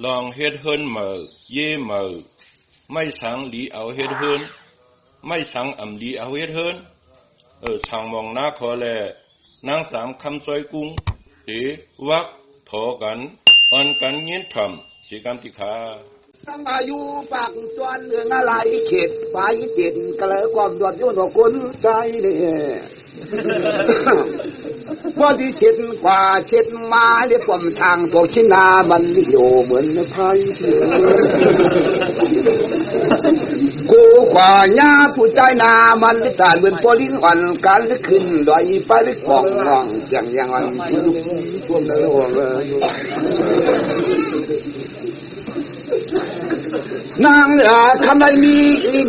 ลองเฮ็ดเฮิรนเหมอเย่เหมอไม่สังหลีเอาเฮ็ดเฮิรนไม่สังอำลีเอาเฮ็ดเฮิรนสังมองหน้าขอแลนางสามคำซอยกุ้งวักถอกันอ่อนกันเงี้ยทำสิกรรมติขาตั้งอายุปากจวนเรื่องอะไรเข็ดไฟเจ็ดกระเลยความดวดยุ่นของคนใจเนี่ยว่าที่เช็ดกว่าเช็ดมาเรียกความทางตัวชินามันอยู่เหมือนไพ่กูกว่าญาผู้ใจนามันได้แต่เหมือนปลิงอ่อนกันขึ้นดอยไปได้กองว่างอย่างอันที่ลูกพวกนั้นว่านางคำใดมี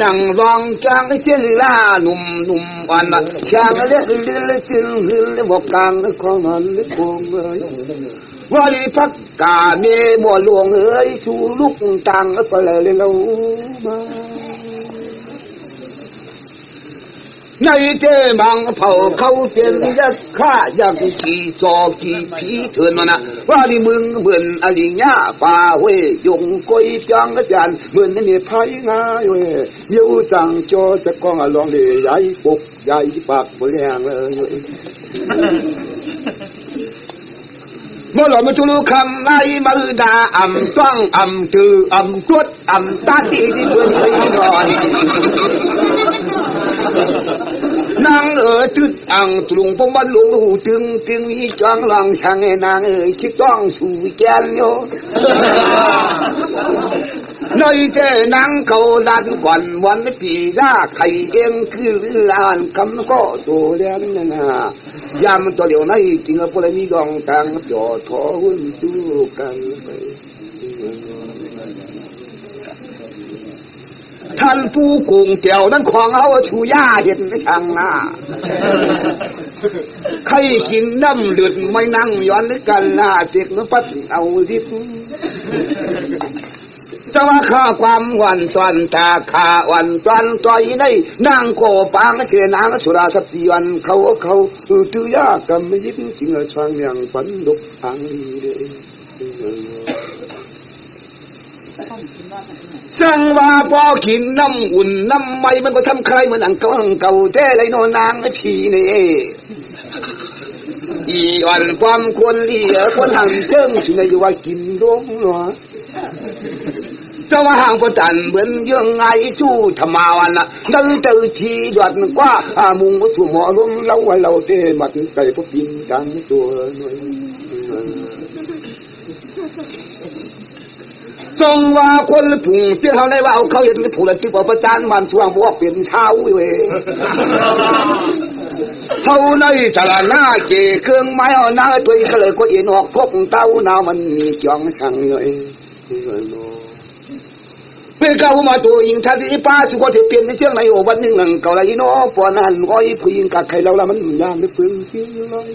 นางรองจางเช่นล่าหนุ่มอันช่างเล็กจึงบอกกลางของมันคงว่าดีพักกาเมบัวหลวงชูลูกตังก็เลยเรามาในเจ้บังเผาเขาเป็นยักษ์ข้ายักษ์ขี่ซอขี่ผีเถื่อนมานะว่าที่มึงเหมือนอลิญาป่าเวยงก้อยจังกระจานเหมือนนี่ไพ่ง่ายเว้ยเยาจังโจจะกองลองเลยใหญ่ปกใหญ่ปากบริหารเลยเมื่อเรามาทุลุคำไล่มาดาอ่ำต้องอ่ำตืออ่ำตรวจอ่ำตาตีที่เพื่อนไปนอนนางตึดอ่างตรุงพงบ้านหลวงหูตึงวิจังหลังช่างนางคิดต้องสู่แกนโยในเจ้นางเขาดันก่อนวันปีหน้าไข่เองคือลานคำก็ตัวเลี้ยงนะยามตัวเดียวนั้นจริงๆพวกเรามีดองตังจ่อทอหุ่นสู้กันไปท่านผู้กุงเจียวนั้นของเอาชูย่าเห็นช่างหน้าใครกินน้ำเลือดไม่นั่งย้อนกันหน้าเจ็กมันปัดเอาดิบจะว่าข้าความวันตอนตาข้าวันตอนต่อยในนางโคปางเสนางสุราสัพวันเขาตือยากำไม่ยิ้มจริงช่างอย่างฝันดุทางดีเลยสั่งว่าพอกินน้ำอุ่นน้ำไม่มันก็ทำใครเหมือนอังเก่าแท้เลยโนนางผีนี่อีอ่อนความควรเลี้ยคนห่างเจิ้งสุนัยว่ากินร้องหรอเจ้าว่าห่างประจันเหมือนยังไงสู้ธรรมาวันละนั่งเจอทีดวดกว่ามุงวัตถุหมอล้มเล่าว่าเราเต้บัดใจพวกกินกันตัวหน่อยทรงว่าคนผุ่งเจ้าเขาได้ว่าเอาเขาเห็นผุ่งแล้วที่บอกประจานมันสว่างบอกเปลี่ยนเช้าเว้ยเท่าในตลาดหน้าเก๋เครื่องไม้เอาหน้าตัวก็เลยก็เอ็นออกพบเต้าหน้ามันมีจ้องช่างเลยเพื่อเขามาตัวยิงทัดที่ป้าสุก็จะเปลี่ยนในเชื่องในโอวันหนึ่งเก่าไรเนาะปอนันก้อยผู้หญิงกับใครเราละมันยามไม่ฟื้นจริงเลย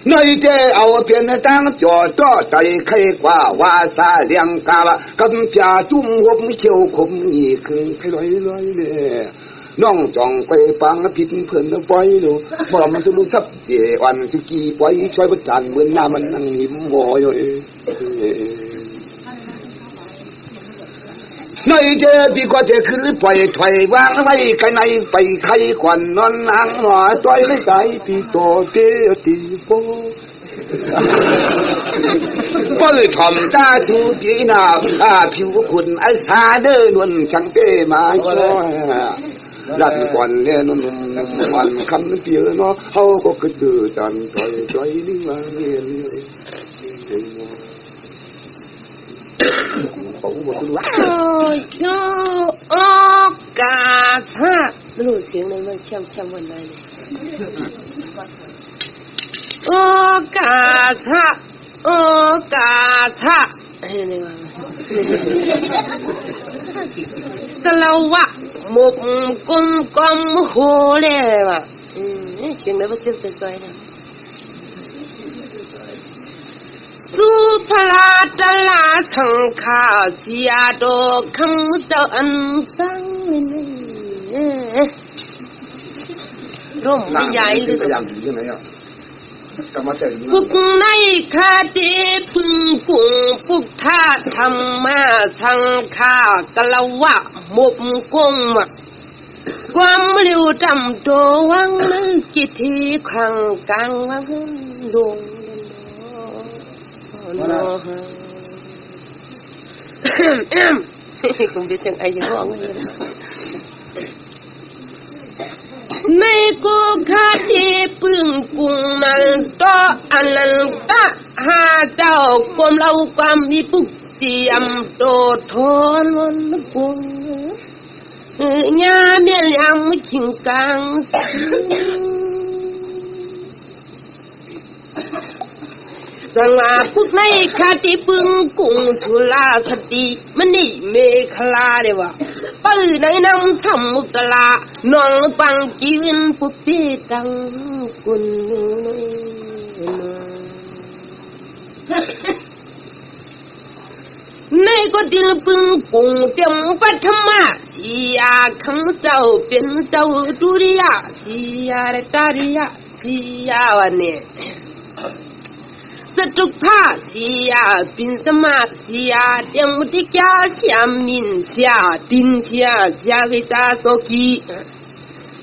ในเจ้เอาเปลี่ยนตั้งจอดต่อใจใครกว่าว่าซาเลียงกาละกำจ่าจุ่มหัวไม่เชี่ยวคมนี่คือใครลอยเนี่ยน้องจองไปปังผิดเพื่อนปล่อยดูบ่มันจะรู้สับเจวันสุกี้ปล่อยช่วยประจันเหมือนน้ามันนั่งหิมหมอยในเจ้พี่ก็จะขึ้นปล่อยถอยวางไว้ใครในไปใครขวัญนอนนางหน่อต่อยไม่ใจพี่โตเตี้ยตีโปก็เลยถ่อมตาชูจีนาผิวขุนไอ้ซาเดินวนช่างเต้มาช่วยรัดก่อนเนี่ยนุ่มวันคำเปียเนาะเขาก็กระเดือจันถอยนี่มาเรียนโอ้ยโอกาสฮะรู้เสียงเลยมันช่ำวันไหนโอกาสฮะโอกาสฮะเฮ้ยนี่ว่าตะลาวะมุกกุมกอมโหเลยว่ะเสียงเลยว่าเจ็บใจใจนะสุภลาตลาสังขาเสียดอกคำเจ้าอันสังนี่ ร่มไม่ใหญ่หรืออย่างนี้ใช่ไหมอ่ะ ปุกในคาติปึงกุงปุกท่าธรรมะสังฆากะละวะมุบกงความเร็วจำตัววังกิธีขังกลางวังดวงคงเป็นจังไอ้ยังร้องเลยในกูขาดีปึงกุงนันตออันนันตะหาเจ้ากรมเราความมีปุกเตียมโตทอนวันกุงญาเมียยังไม่ขิงกังสังอาพุกในคาติปึงกุงสุลาสติมันนี่เมฆลาเดวะปืนในน้ำทำมุตลานองปังกินปุปปีตังกุนในก็ดิลปึงกุงเต็มปัทมาสียาคำเจ้าเป็นเจ้าดุริยาสียาเรตาริยาสียาวันนี้สตุภาสียาปินสมาสียาเตมุติกาเสียมินเสียดินเสียเสียวิตาโสกี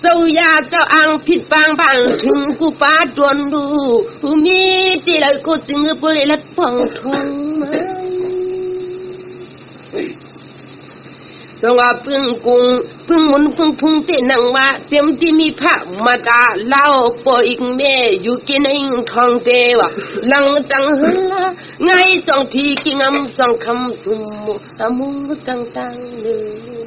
เจ้ายาเจ้าอังผิดบางบางถึงกูป้าดวนดูมีที่ไรกูจึงบริลัดป่องทองมาสว่าปึงกุงปึงมุนปึงพุงเตนังว่าเต็มที่มีพระมาตาเล่าปออีกแม่อยู่กินอิงทองเตวะหลังจังหละไงจองทีกิงำจองคำสุมอามุกังตังเลย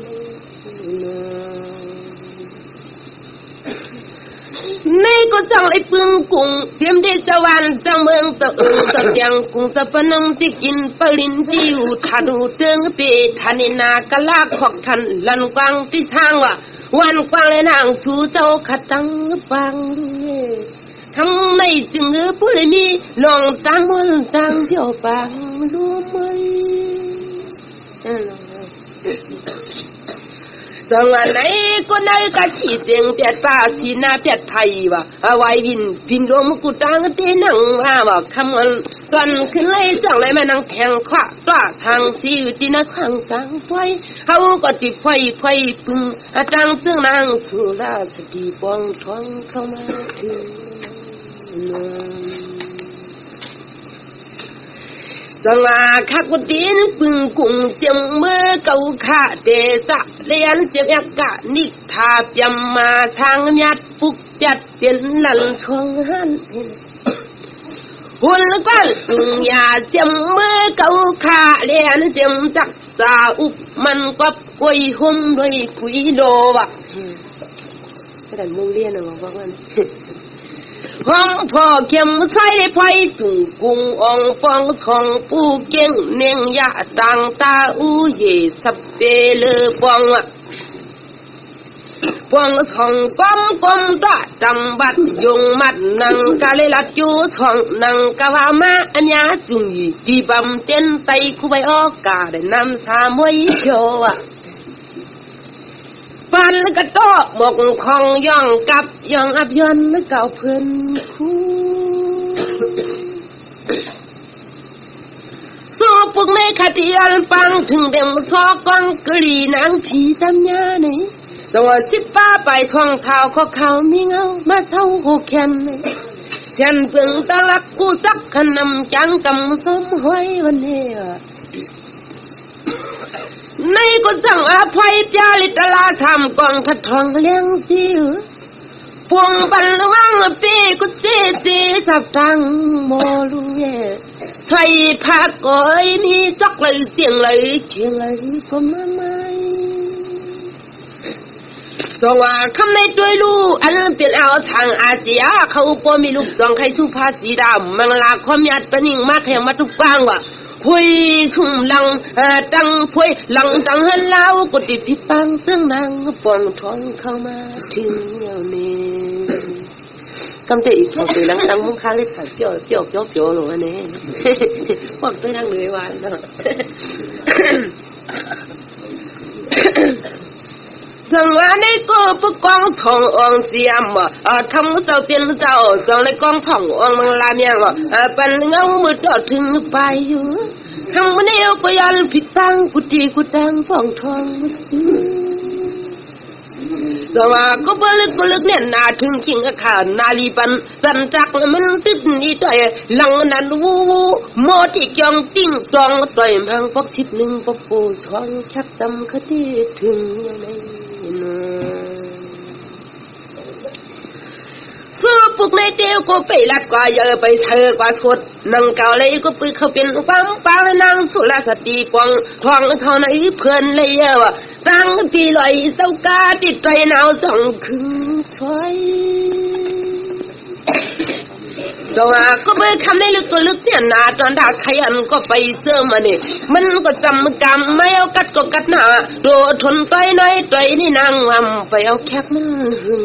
ในก็จังไอปึงกุงเตรียมเดชวันจังเมืองตะตะยังกุงตะปนงที่กินปลินที่อยู่ทันหูเติงเปทันินากะลาขอกทันลันกวางที่ทางว่าวันกวางเลยนางชูเจ้าขัดตังปังทำในจึงผู้เลยมีลองตังมันตังเที่ยวปังรู้ไหมจังไหนก็ไหนก็ฉีดเสียงเปียดป้าสีหน้าเปียดไทยวะเอาไว้วินรวมกูตังเตนังว่าคำวันตอนขึ้นเลยจังเลยมานั่งแทงขวาตัวทางสีอยู่ที่นักขังกลางไฟเขาก็ติดไฟปึงจังซึ่งนางสุราสติปองทองเข้ามาถึงสังอาคักดินปึงกุงเจียมเมื่อเก่าขาเดสะเลียนเจียมยักกะนิทาเปียมมาทางยัดปุกยัดเป็นหลันชงหันหุ่นก้อนปึงยาเจียมเมื่อเก่าขาเลียนเจียมจักสาอุบมันก็กุยหุ่มด้วยกุยโลวะก็ดันมุ่งเรียนนะบอกว่าห้องพ่อเข้มใส่ไฟถุงกุ้งอ่องฟองทองปูเก่งเนียงยะต่างตาอูเยสับเปลือฟองฟองทองก้มตัวจำบัดยงมัดนังกะเลยลัดจูทองนังกะว่ามาอัญญาจุงยีดีบำเต้นไตคุไปออกกาได้นำสามวยโชปันกระโตหมกของย่องกับย่องอับยนไม่เก่าเพื่อนคู่สู้พวกในคดีอันฟังถึงเด็มซอกกองกลีนางผีตำยาไหนตัวชิดป้าไปท่องเท้าข้อเขามีเงามาเท่าหูแคนฉันเพิ่งตะลักกูจักขนำจังกำสมห้อยวันนี้ในก็จังอภัยปยาลิตลาทำกองทัดทองเลี้ยงสิวพวงบันวังเป้ก็เจสับตังโมลูเย่ไทยพักก้อยมีจักเลยเสียงเลยเชียงเลยก็มาไม่สองว่าคำในด้วยลูกอันเป็นเอาทางอาเซียเขาปมีลูกสองใครสุภาษีดำมังลาความยัดปนิ่งมากแข่งมาทุกฟังว่ะพุยชุ่มลังตังพุยลังตังหันเล่ากุฏิพิปังซึ่งนางปองท้องเข้ามาถึงเดี๋ยวนี้กำเตอีกพอไปลังตังมุ้งค้างเล็กขาเจียวหรอวะเนี่ยพวกตัวนั่งเลยวันเนาะ สังว่าในก็ปกองทององเสียมทำเจ้าเป็นเจ้าสังในกองทององมังลาเมียงปันเงามืดจอดถึงไปอยู่ทำมันเอวก็ยันผิดตั้งกุฏิกุตังฟองทองแต่ว่าก็เบลึกเนี่ยนาถึงขิงอาคารนาลีปันสันจักมันติดนี่ต่อยหลังนั้นวูโมที่จองติ้งจองต่อยพังปอกชิดหนึ่งปอกปูช่องชักจำคดีถึงยังไงสู้ปุกในเตียวก็ไปลัดกว่าเยอะไปเธอกว่าชดนังเก่าเลยก็ปืนเขาเป็นความป้านางสุรสติปองทองเขาในเพื่อนเลยเยอะตั้งปีลอยเศร้ากาติดใจหนาวส่องคืนช่วยตัวก็เมื่อคำได้ลึกเนี่ยนาตอนด่าขยันก็ไปเสื่อมาเนี่ยมันก็จำกรรมไม่เอากัดก็กัดหนาโดดทนต้อยน้อยต้อยนี่นางวำไปเอาแคบมันหึง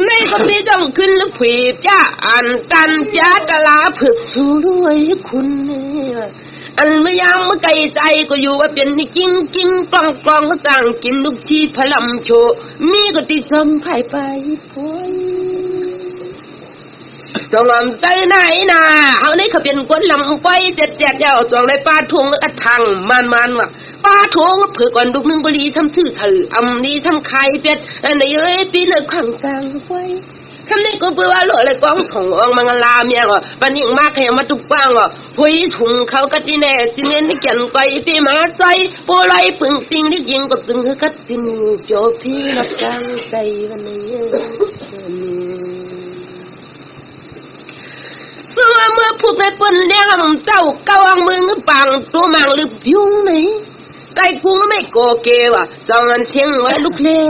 ในก็มีต้องขึ้นหรือผีจ้าอ่านกันจ้าตลาผึกชูด้วยคุณเนี่ยอันไม่ยังเมื่อไกลใจก็อยู่ว่าเป็นนี่กิ้งกล้องก็สั่งกินลูกชีพลัมโชมีก็ติดจมไผ่ไปพ้อยจงใจไหนนะเอาในเขาเป็นคนลำไปเจ็ดยาวจองในป้าทวงอัดทางมันว่ะป้าทวงเผื่อก่อนลูกนึงบรีทำชื่อถือนี้ทำไข่เป็ดอันนี้ปีเลยขังกลางไว้คำนี้ก็เพื่อว่าหล่อเลยกองส่งออกมังลาเมียก็ปันยิ่งมากขยันมาตุกป้างก็หุยถุงเขาก็ตีแน่จีเงินที่เกี่ยนไปปีมาใจโปรยปึงติงที่ยิงก็ตึงคือกัดตินโจพี่รับกลางใจวันนี้ส่วนเมื่อพวกในปนเลี้ยงเจ้าเก้าอังมือปังตัวมังหรือยุ่งไหมไก่กูไม่โกเกว่ะจังอันเชียงไว้ลูกเล่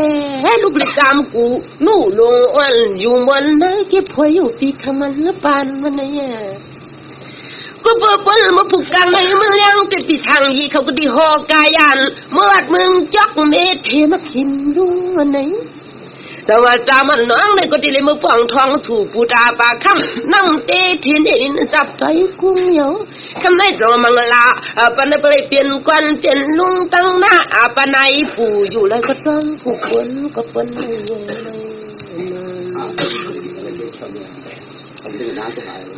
ตามกูนู่ลงอ้วนอยู่บนนั้นเก็บพอยอยู่ปีขมันละปานมันเนี่ยก็เปิดปนมาผูกกลางในมันเลี้ยงติดปีทางยีเขาก็ดีหอกายันเมื่อมึงจอกเมเทมากินรู้วันไหนแต่ว่าจามันน้องเลยก็ดีเลยมือป่องทองถูปูตาปลาค่ำนั่งเตะเทียนเด่นจับใจกุ้งเหยวคำได้จังมังลาปนไปเปลี่ยนกวนเปลี่ยนลุงตั้งหน้าปนายปู่อยู่แล้วก็ต้องผู้คนก็ปน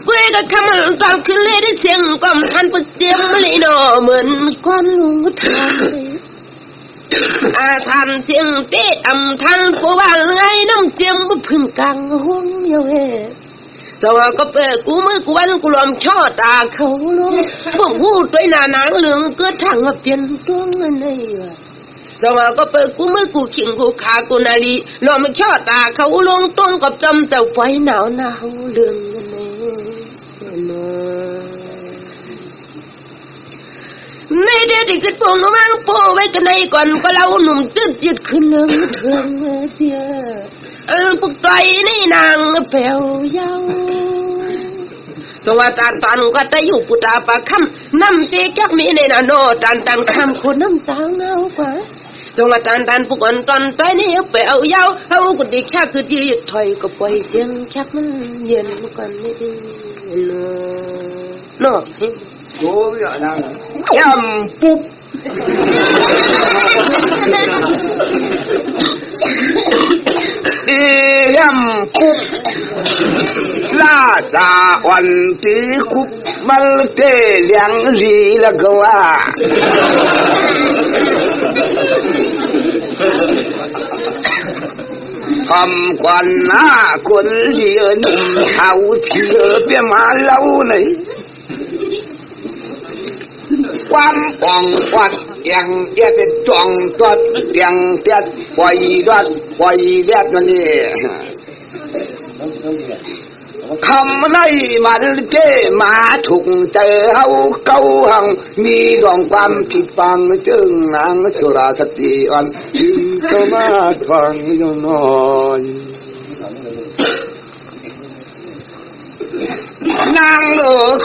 เว้ยก็คำตอนขึ้นเลยได้เสียงก็ทันประเจียมเลยเนาะเหมือนก้อนลุงก็ทำทันเสียงเตะทันผู้ว่าไงน้ำเจียมก็พึ่งกลางห้องเยาเฮ่แต่ว่าก็เปิดกูมือกูวันกูลอมช่อตาเขาลงพวกหูด้วยหน้าหนังเหลืองเกิดทางมาเปลี่ยนตัวมันเลยวะแต่ว่าก็เปิดกูมือกูขิงกูขากูนาลีลอมช่อตาเขาลงต้นกับจำแต่ไฟหนาวเรื่องมันเลยในเด็กที่กระโปรงมังโปไว้กันในก่อนก็เล่าหนุ่มจืดขึ้นเรื่องเถื่อนเสียพวกใจนี่นางแผ่วยาวตัวตันก็จะอยู่ปุตาปะค่ำน้ำเจ๊กักมีในนาโนตันค่ำคนน้ำตาเงากว่าตัวตันพวกอ่อนตอนใจนี่แผ่วยาวเขาก็ดีแค่คือยืดถอยก็ปล่อยเสียงชักมันเย็นกันไม่ดีเนาะโอ้ยนั่งยำปุ๊บยำปุ๊บลาตาวันตีคุบมัลเตเลียงลีละกว่าคำกวนหน้าคนเดียวนุ่มเขาเชื่อเปียมาเล่าไหนความป่องวัดยังเด็ดจองตัดยังเด็ดปล่อยดัดปล่อยเด็ดนั่นนี่คำไหนมันเจมาถูกใจเฮาเก้าหังมีดวงความผิดฟังจึงนางสุราสติอ่อนจึงก็มาฟังอยู่น้อยนาง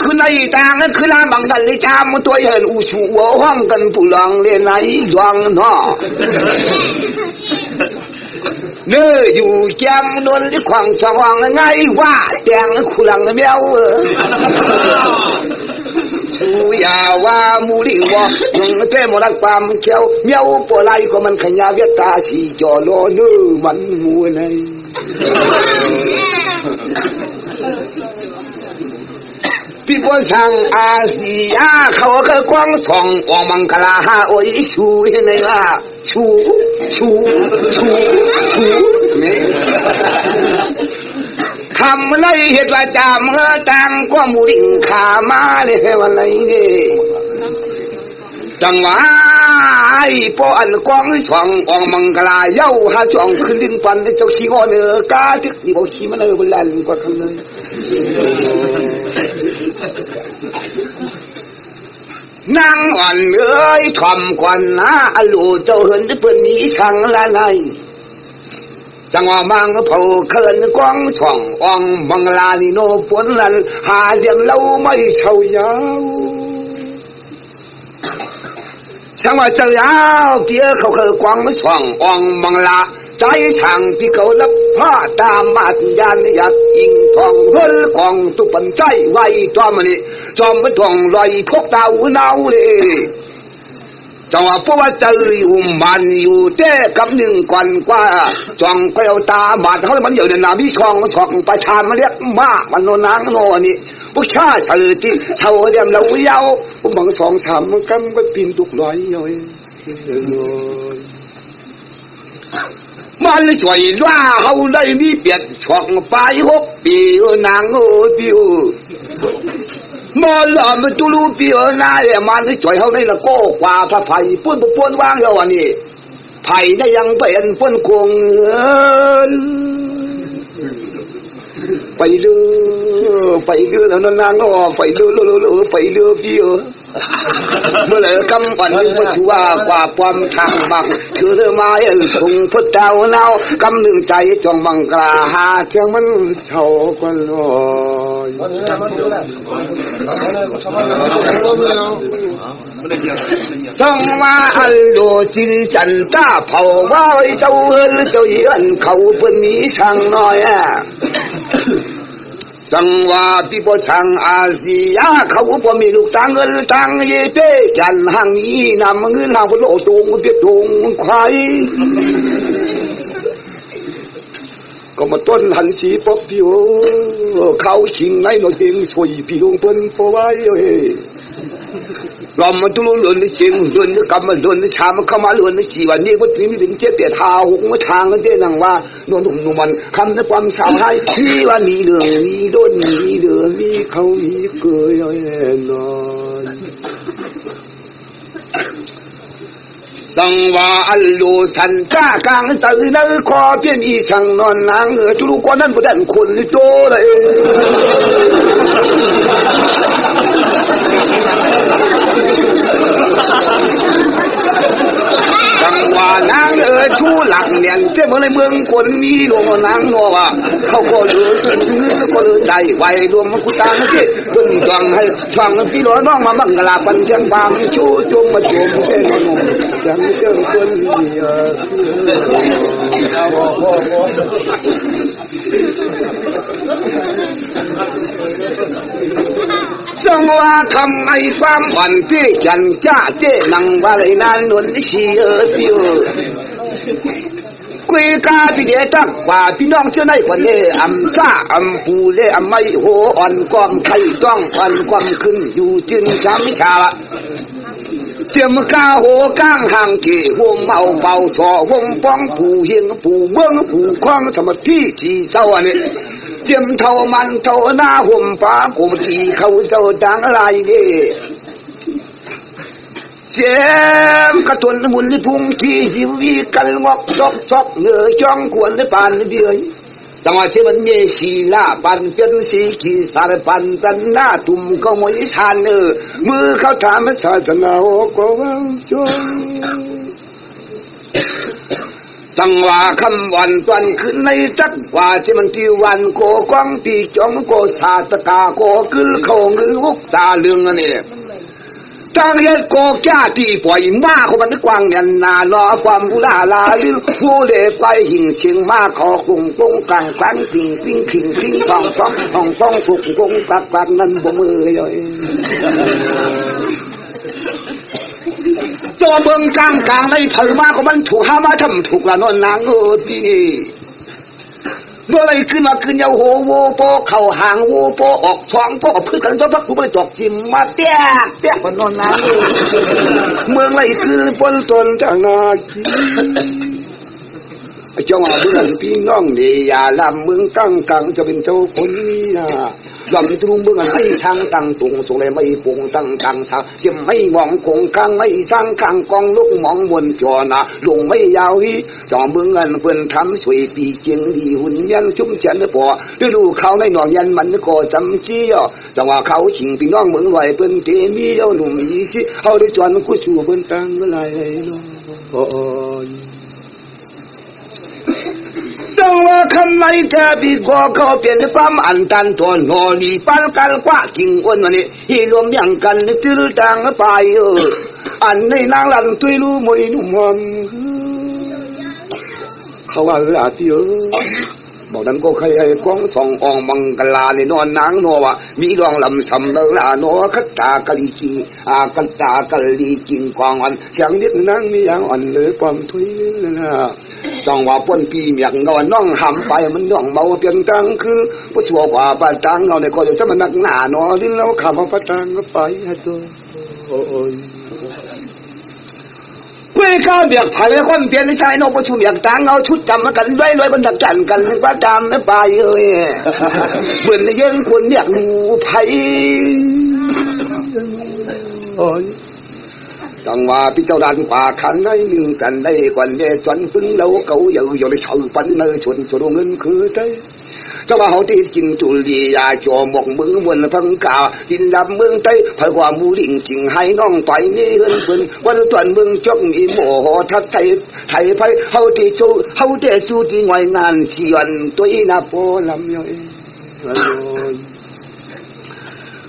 คือในต่างคือลาบังดันลิชามตัวเห็นอุชูหัวห้องกันผู้หลังเรียนไหนดวงเนาะเนื้ออยู่แจมนวลที่ขวางสว่างไงว่าแดงขุลังเมียว ชูยาว่ามูลิวะมึงเต้มรักความเขียวเมียวปวไลก็มันขยาเวตาสีจอโลเนื้อมันมัวในพี่พ่อช่างอาเซียเขาก็กว้างส่องออกมังกลาฮาโอ้ยชูยังไงล่ะชูนี่ทำอะไรเหตุว่าจามเงาตังก็มูลิงขามาเลยวันไหนเนี่ยจังหวะไอ้ป้อนกว้างส่องออกมังกลาเย้าหาจ่องขึ้นดินปันเจ้าขี้งอนเนื้อกาทึกนี่บอกขี้มันเออบนแลนกว่าคำเลยนางอ่อนเอ้ยทำควันนะอลูเจ้าเห็นเปื่อนนี้ช่างละไงจังหวะมังเผาเขินกว้างช่องอ่องบังลานิโนปวนลันหาเดียมเล่าไม่เช่ายาวช่างว่าเจ้ายาวเพียเขาเคยกว้างช่องอ่องบังลาใจช่างที่เขาลับผ้าตามมาตยานยัดอิงทองเฮลกองตุปันใจไว้จอมนี่จอมมันทองลอยพกดาวเนาเลยจังหวะพวกว่าเจออยู่มันอยู่เต้กับหนึ่งก่อนกว่าจองก็เอาตาบาดเขาเลยมันอยู่ในนามิช่องช่องประชานมาเรียกมามันโนนางโนนี่พวกชาติที่ชาวเดียมเราเย้าพวกบางสองสามมันกำก็ปีนตุกลอยย่อยมันช่วยว่าเขาได้มีเปียกช่องไป6 ปีนางโอ้ปิวมอลมันตุลูปิวนาเนี่ยมันช่วยเขาได้ละโก้กว่าพระไผ่ป้วนวางแล้ววันนี้ไผ่ได้ยังเป็นป้วนคงไปเรือแล้วนางก็ไปเรือไปเรือปิวเมื่อไหร่กำปั่นนึงก็ชัวกว่าความทางบักคือเรือไม้ถุงพุทธเจ้าเน่ากำหนึ่งใจจองบังกลาหาเชียงมันเท่ากันลอยจังมาอันโดจินจันตาเผาว่าเจ้าเยือนเขาเป็นมีช่างน้อยจังว่าพี่พ่อช่างอาเซียเขาพอมีลูกตังเงินตังเยเป้จันหังนี้นำเงินหางพโลตงเปียตงควายก็มาต้นหันสีป๊อปพี่โอเขาชิงในหน่อยเองสวยพี่ลงเปิ้นพอไว้เรามาตุลุลุนจริงลุนกำมันลุนชามเข้ามาลุนจีวันนี้ก็ถึงถึงเจ็บเปียทาหงมาทางเจ้นังว่าโนนหนุ่มมันคำในความสาวให้ที่ว่ามีเรื่องมีโดนมีเดือมีเขามีเกยแน่นอนสังว่าอัลลูสันก้ากลางตื่นนั้นคอเพี้ยนอีสังนอนนางจุลุกว่านั้นประเด็นคนโตเลยจังว่านางชูหลักเนี่ยเจ้าเมืองในเมืองคนมีหลวงนางนัวว่าเขาก็เลือดก็เลือดใจไว้รวมกุตาเจ้าดึงจังให้ช่างพี่น้องมาบังกลาปันเชียงปามชูจงมาชมเจ้าหนุ่มจังเจ้าคนจังว่าทำไอ้ความอ่อนเตี้ยจันจ้าเจ้นังว่าเลยนานนวลชีปิวกุยกาพี่เดตักว่าพี่น้องเจ้าในคนนี้อำซาอำปูเล่อำไม่โหอ่อนความไข่ต้องอ่อนความขึ้นอยู่จึงช้ำชาเจียมกาโหก้างห่างเกี่ยวงเมาเบาสอวงป้องผูเฮียงผูเมืองผูคล้องสมัติที่เจ้าเนี่ยเจียมเท่ามันเท่าหน้าห่มฟ้ากุมทีเขาเจ้าดังอะไรเนี่ยเจียมกระตุนมุนพุ่งที่หิววีกันงอกซอกเหนือจ้องขวนในปานเดือยจังหวะเชื่อมันเยชีลาปันเป็นสีขีสารปันตันหน้าตุ่มก็มวยชานมือเขาถามศาสนาก็ว่างจงจังหวะคำวันตอนขึ้นในจักว่าที่มันที่วันโกกองปีจองโกสาตกาโกกึลเขาเงือวุกตาเรื่องนี่ ตั้งเฮ็ดกอกจ้าตีปล่อยมาของมันกว้างยันนาล้อความอุลาลาลิผู้เล่ไปหิ่งเชียงมาขอกุ้งกุ้งกลางครั้งปิ่งปิ้งขิงขิงทองกุกกุ้งกักนั้นบ่มือเลยตัวเบิ่งกลางในเผยมาของมันถูกหามาทำถูกละนอนนางพี่เมื่อไรขึ้นมาขึ้นยาวโหโวโปเข่าหางโวโปออกสองโปอพื้นกันจนพักกูไม่ตกจิมมาเตี้ยคนนอนน้ำเมืองไรคือปนตนจังนาเจ้าว่าเพื่อนพี่น้องนี่อย่าลำเมืองกังจะเป็นเจ้าคนนี้นะลำตรุงเมืองให้ช่างตั้งตุงส่งเลยไม่ปุ่งตั้งสาวจะไม่มองคงกลางไม่ช่างข้างกองลูกมองบนจอนะลงไม่ยาวอีจอมเมืองเงินเปิ้นทำสวยปีเจียงดีหุ่นยันชุ่มเฉินปอฤดูเขาในหนองยันมันก็จำจี้อ่ะจังว่าเขาชิงพี่น้องเมืองไหวเปิ้นเตมีเจ้าหนุ่มอีสิเขาได้จวนกู้ชูเปิ้นตั้งอะไรโอ้ยจังว่าคำไม่แทบดีกว่าเขาเปลี่ยนความอันตันตัวนอนีปันกันกว่ากิ่งอ้วนวันนี้ที่รวมอย่างกันนึกตื้อต่างไปอันในนางหลังตุยรู้มวยนุ่มหอมเขาว่าอาทิตย์บอกนั้นก็ใครกองส่องอองมังกลาในนอนนางโนวะมีรองลำสำเนาลาโนขัดตากะลีจิงขัดตากะลีจิงกองอันเสียงนิดนั่งมีอย่างอ่อนเลยความทุยนะจังว่าป้นปีเมียงนอนน้องหำไปมันน้องเมาเพียงตังคือผู้ชัวกว่าปานตังเราในก็จะมันนักหนาเนาะลิ้นเราขับมาปานตังก็ไปให้ตัวโอ้ยเพื่อข้าเบียกไผ่คนเปลี่ยนชายนกประชุมอย่างต่างเอาชุดจำมากันไว้ลอยบรรทัดจันกันว่าจำไม่ไปเลยเหมือนเย็นคนเรียกหนูไผ่จังว่าพี่เจ้าดันกว่าขันได้หนึ่งกันได้กว่าเนี่ยจนพึ่งเราเขาอยู่ในชาวปันเนยชนเงินคือใจจังว่าเขาที่กินจุลียาจอมกมือบนพังกาดินดำเมืองใต้เผยความมูดิ่งจริงให้น้องต่อยนี่เงินปืนวันตวนเมืองจกมีโมโหทัดไทยไฟเขาที่โจเขาที่สู้ที่งอยงานเสียนตัวอีนาโปลำย่อย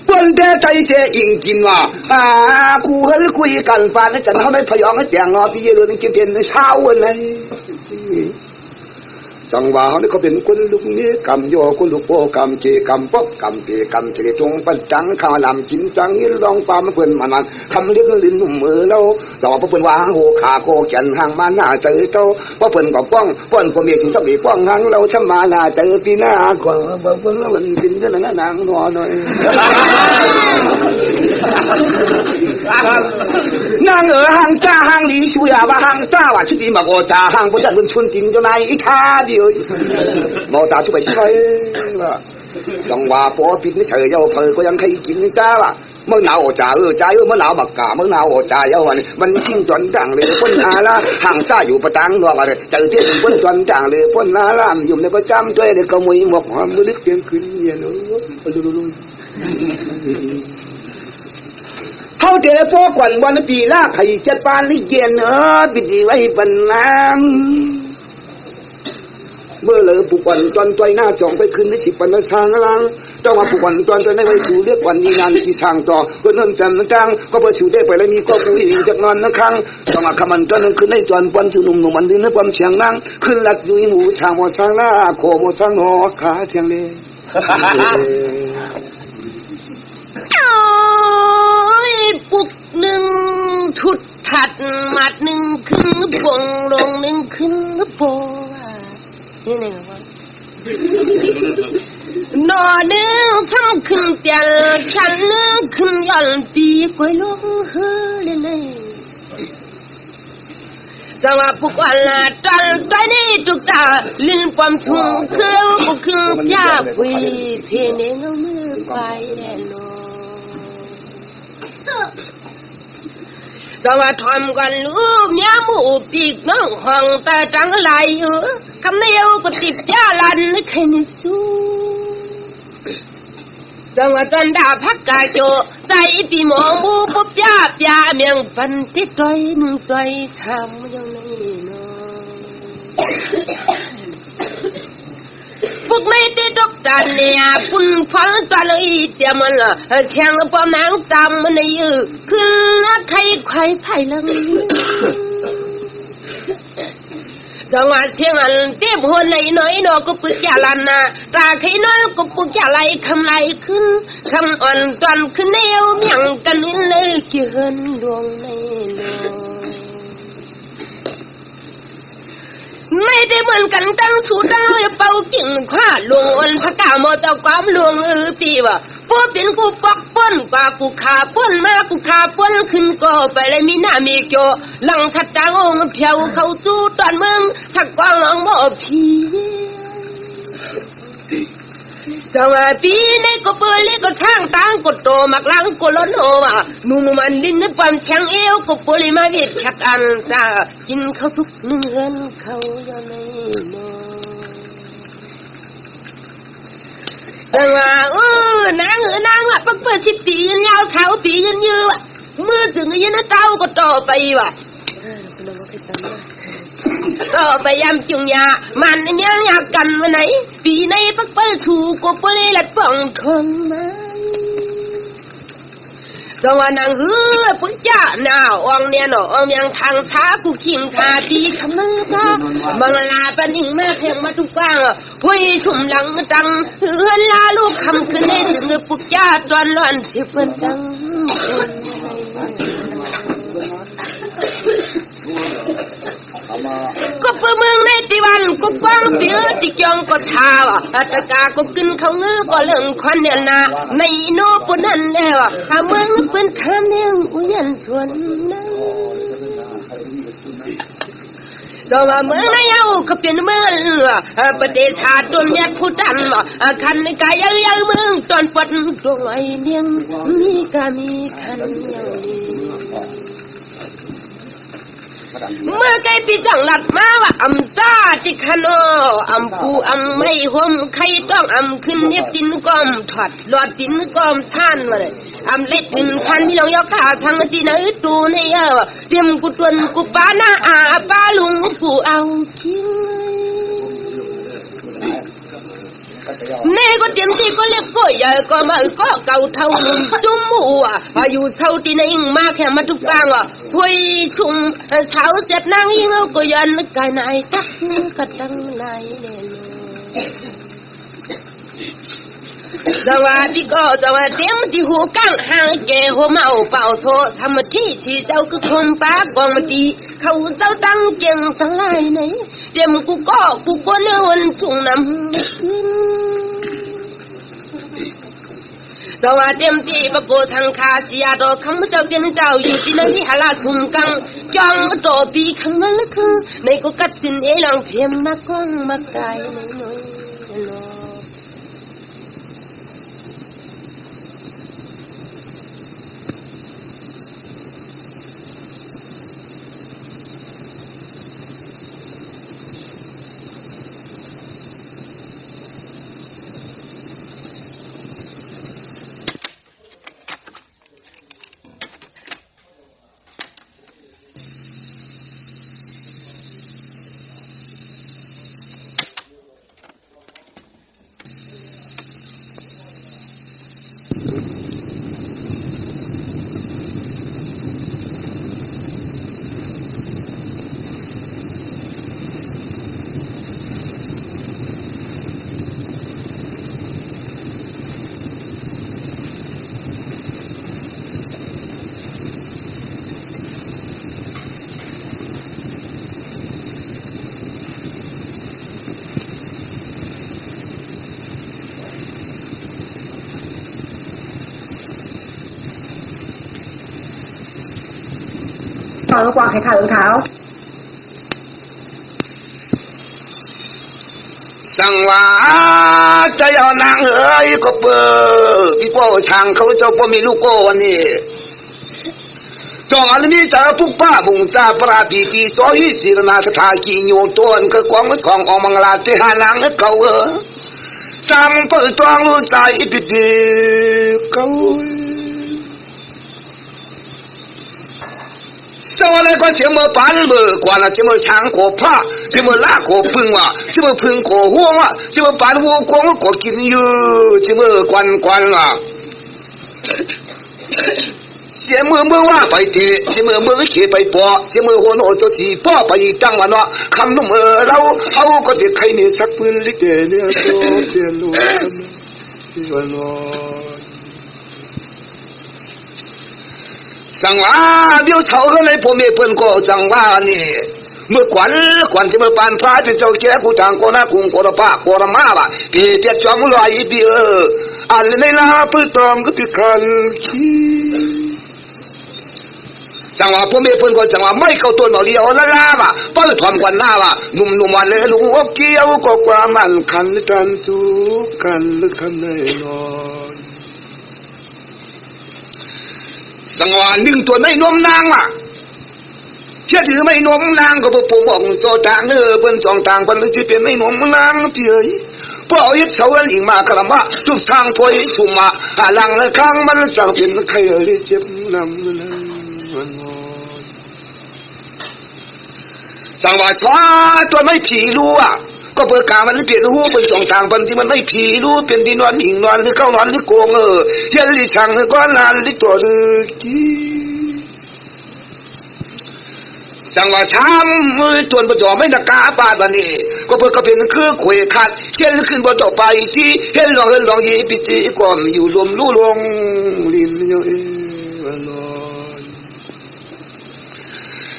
วันเดใจเจอิงกินว่าคู่เฮลคุยกันฟันจันเขาไม่พยองให้แจงงอพี่เยอะเลยกินเพียนเช้าวันไหนจังว่าเขาเป็นคนลุกนี้กำโยคนลุกโปกำเจกำป๊อกกำเจกำเจจงปัจจังข้าลำจินจังยิลองปามเพื่อนมันนั้นคำเรียกลิ้นนุ่มมือเราแต่ว่าเพื่อนว่าโหขาโคจันห่างมาหน้าเจอเจ้าเพราะเพื่อนกับป้องเพื่อนผมเองถึงชอบดีป้องห่างเราชมาหน้าเจอปีหน้าขวางเพื่อนมันกินเท่านั้นนางนอนหน่อยนางห่างจ้าห่างลีชูยาว่าห่างจ้าว่าชุดดีมากโอจ้าห่างพระจันทร์บนชนจริงเจ้านายอีท่าเดียวมองตาช่วยใช่ว่าจังว่าพอปิดนี่เฉยเจ้าเผยก็ยังใครกินจ้าว่าเมื่อหนาวจ่าจ่ายเมื่อหนาวบักกาเมื่อหนาวจ่ายวันมันชิงจนจังเลยพ้นอาละห่างจ้าอยู่ประตังรองอะไรเจอเที่ยงพ้นจนจังเลยพ้นอาละอยู่ในประจำด้วยเด็กก็มวยหมกมือลึกเพียงคืนเย็นเขาเดี๋ยวพวกวันวันปีละไข่จัดปานลิเกนปิดไว้ปันน้ำเมื่อเลยปุกวันตอนใจหน้าจองไปขึ้นในสิบปันสางลังต้องมาปุกวันตอนใจในไว้สู่เรียกวันมีงานที่สร้างต่อก็นั่นจำตั้งก็พอสู่ได้ไปแล้วมีก็ผู้หญิงจากนอนนักครั้งต้องมาขมันตอนนั้นขึ้นในจวนปันสู่หนุ่มหนุ่มมันดินในความเชียงนั่งขึ้นหลักอยู่หมูชางหมดสางหน้าโคหมดสางหอขาเชียงเลยปุกหนึ่งชุดถัดหมัดหนึ่งขึ้นปงลงหนึ่งขึ้นโปนี่ไงวะนอหนึ่งทำขึ้นเตียนฉันหนึ่งขึ้นย้อนปีกวยลงเฮือเลยไงจังว่าปุกวันละตันใจนี่ตุกตาลิ้นความชุ่มเคือปุกขึ้นยาปุยเพลงเงามือไปแน่นอนจังว่าทำกันลูกเมียหมูปีกน้องห้องแต่จังไรคำเดียวก็ติดยาลันไม่เคยนิสู้จังว่าจันดาพักกาโจใจปีหมอมูปุ๊บยาปยาเมียงปันติดใจหนึ่งใจทำยังไงเนาะฝ พวกไม่ได้ดอกจันเนี่ยคุณฟังตอนอีเดียมันละแข่งปอมนางจำมันยือขึ้นละใครใครไผ่ลังจังหวะเชียงอันเต็มหัวในน้อยนอก็ปึกยาลันนะตาใครน้อยก็ปึกยาไหลคำไหลขึ้นคำอ่อนตอนขึ้นแนวเมียงกันนินเลยเกินดวงในลไม่ได้เหมือนกันตั้งสูตั้งเลยเป่ากิ่งข้าลวงอ่อนพระกาโมเจ้าความลวงปีว่าพวกเป็นกูปักป้นกว่ากูขาป้นมากูขาป้นขึ้นก็ไปเลยมีหน้ามีโจหลังขัดจางองเพียวเขาสู้ตอนเมืองถักกวางน้องบ่พีจังหวะปีในก็เปิดเล็กก็ทางต่างก็โตมักล้างก็ล้นโอว่ะนุ่มมันลิ้นนึกความแข็งเอวก็ปริมาเวทขัดอันจ้ากินข้าวสุกเนื้อเขายังไม่นอนจังหวะนางอ่ะปักเปิด10 ปียันยาวเท้าปียันยือว่ะมือถึงยันเต้าก็ต่อไปว่ะก็พยายามจุงยามันเนี่ยอยากกันวันไหนปีในปักเปิดถูกก็เปิดหลัดป่องทนมาจังหวะนางปุ๊กจ้าหน้าอ่องเนี่ยหนออ่องยังทางช้ากูขิงคาปีคำนึงจ้าบังลาปนิงมาแข่งมาทุกกลางห้วยชุ่มหลังดังเฮือนลาลูกคำขึ้นได้ถึงปุ๊กจ้าตอนร้อนสิบวันดังก็เพื่อเมืองในติวันก็กว้างเปียติจองก็ทาวะอาตกาก็ขึ้นเขาเงือก็เรื่องควันเนี่ยนาในโนปุ่นนั่นแน่วะถ้าเมืองเป็นคำเนียงอุยันชวนนั้นก็ว่าเมืองในเอาก็เป็นเมืองประเทศชาติต้นแยกผู้ดันวะคันในกายยาวเมืองตอนปัดตรงไอเนียงมีกามีคันอย่างนี้เมื่อไกปีจังหลัดมาว่าอำจ้าติคโนอำปูอำไม่ห่มใครต้องอำขึ้นเนียบตินก้อมถอดหลอดตินก้อมท่านมาเลยอำเล็ดตินท่านพี่น้องยกขาทางตีนตูในเตรียมกุตวนกุปานาอาปาลุงกูเอาคิงเน่ก็เตรียมที่ก็เรียกก็ใหญ่ก็มาก็เก่าเท่าจุ่มหัวอายุเท่าที่ในอิงมาแค่มาทุกกลางว่ะห้วยชุ่มเท้าเจ็ดนางยิ่งเอาก็ยันกายนายตักกระตังนายเนี่ยจังหวะที่ก็จังหวะเตรียมที่หูกังห่างแก่หัวเมาเป่าโททำที่ที่เจ้าคือคนปากกองมาดีเขาเจ้าตั้งเก่งทั้งหลายไหนเตรียมกูก็เนื้อวันชุ่มน้ำจังหวะเตรียมที่ประโกทางคาเสียดอกคำเจ้าเป็นเจ้าอยู่ที่นั่นที่หาลาชุมกังจองโตปีคำนั้นละคำในก็กัดสินเอลังเพียมมากองมากายในน้อยกวางไข่ขาวขาวสังว่าจะเอานางเอ๋ยก็เปิดพี่พ่อช่างเขาเจ้าพ่อมีลูกโกวันนี้จองอันนี้จะปุ๊บป้าบุงจ้าปราปีปีต่อหิศิรนาสถากีโยต้นก็กวางมือของอมังลาเทหานางเขาสังเปิดตวงรู้ใจปิดเขา这我来个这么办么？管了这么抢过怕，这么拉过喷啊，这么喷过火啊，这么办我光过金哟，这么关啊。这么话白的，这么去白播，这么我拿就是播白当完了，看那么老好个是开你十分的点了，多点路，完了。上话有草个来破灭本个上话呢，么管什么办法就走结果当过那公过的爸过的妈吧，别装乱一边，俺那那不当个别看起。上话破灭本个上话ไม่เข้าตัวหนอเลียวละล่ะว่ะเปิ้ลทอมกว่าหน้าว่ะหนุ่มๆวันเลยลุงอกเกี่ยวก็กว่ามันคันกันทุกกันลึกคันแน่นอนสังวาหนึ่งตัวไม่นมนางว่ะเชื่อถือไม่นมนางก็บ่ผมบอกโซทางเปิ้นสองทางเปิ้นสิเป็นไม่นมนางเพี่บ่เอายึดเสาหลิงมากะละมาทุกทางถอยสุมาหลังละข้างมันจังเป็นใครเลยเจ็บนำนั้นจังว่าช้าตัวไม่ผีรู้อ่ะก็เปิดกามันเปลี่ยนหูเป็นสองทางปันที่มันไม่ผีรู้เป็นที่นอนหิงนอนหรือเข้านอนหรือโกงยันลิชังก็นานลิตัวกี้จังว่าช้ำตัวประจอไม่นักกาบาดวันนี้ก็เปิดก็เป็นคือขวยขาดเช่นขึ้นบนต่อไปที่เห็นลองยีปิจิก่อนอยู่ลมลู่ลงลินโยเอ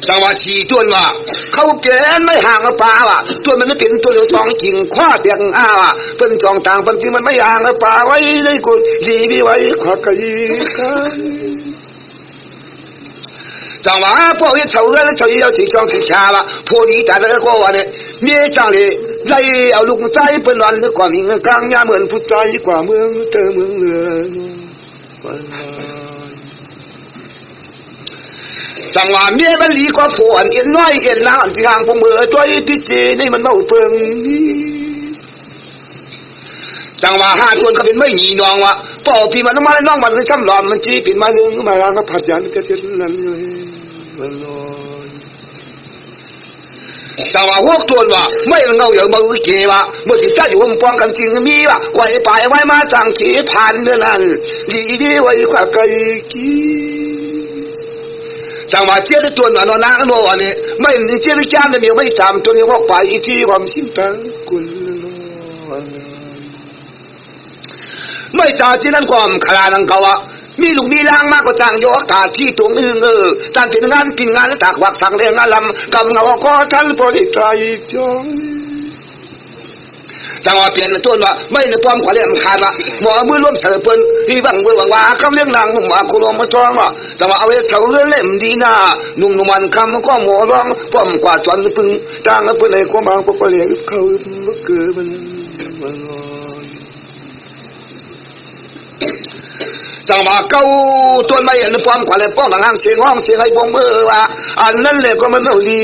จังว่าสี่ตัวว่ะเขาเกณฑ์ไม่ห่างกับป่าว่ะตัวมันเป็นตัวเดียวสองจริงคว้าเบียงว่ะเป็นสองทางเป็นจริงมันไม่ห่างกับป่าไว้เลยกูดีวิไว้ขวากยีกันจังว่าพวกนี้เฉาเรื่องเฉาเอาสีจองสีชาว่ะพวกนี้แต่ละก็ว่าเนี่ยเมียจังเลยไล่เอาลูกใจเป็นวันกว่ามีเงินกลางยาเหมือนผู้ใจกว่าเมืองเตอเมืองเรือจังว่าเมียมันหลีกว่าฝนเห็นน้อยเห็นนางที่ห่างผมตัวพิจินี่มันเมาเปิงนี่จังว่าห้าตัวก็เป็นไม่หนีน้องว่ะป่อพี่มันน้องมันช้ำหลอมมันจีปิดมาเรื่องมาล้างก็ผัดยันก็เจ็ดนั้นอยู่มันลอยจังว่าพวกตัวว่ะไม่เงาอย่างมือเกว่ะเมื่อที่เจ้าอยู่ป้องกันจริงมีว่ะไว้ไปไว้มาจังขีผ่านเรื่องนั้นดีไว้กว่าไกลกี้จังว่าเจ้าตัวนั้นนางโน่เนี่ยไม่เจ้าจ้าเนี่ยไม่จำตัวนี้ว่าไปที่ความสิ้นตังกุลไม่จ่าที่นั่นความขลานังเขาว่ามีลูกมีล้างมากกว่าจางโยกตาที่ตรงนึงจางเป็นงานปิ่นงานตากวักสังเลี้ยงงานลำกำเงาก็ท่านโปรดิตายจอยจังว่าเปลี่ยนตัวว่าไม่ในความขวัญเลี้ยงขาดละหมอมือร่วมเสือเปิ้นที่บังมือบังว่าคำเลี้ยงนางหมาคุรมาจ้องว่าจังว่าเอาไว้เสาเลื่อนเล่มดีหน้านุ่มมันคำก็หมอร้องป้อมกว่าจวนปึงจางแล้วเปิ้นเลยความบางปกเลี้ยงเขาเกิดมันจังว่าเก้าตัวไม่เห็นความขวัญเลยป้องทางเสียงห้องเสียงให้ป้องมือว่าอันนั้นเลยก็มันเอาดี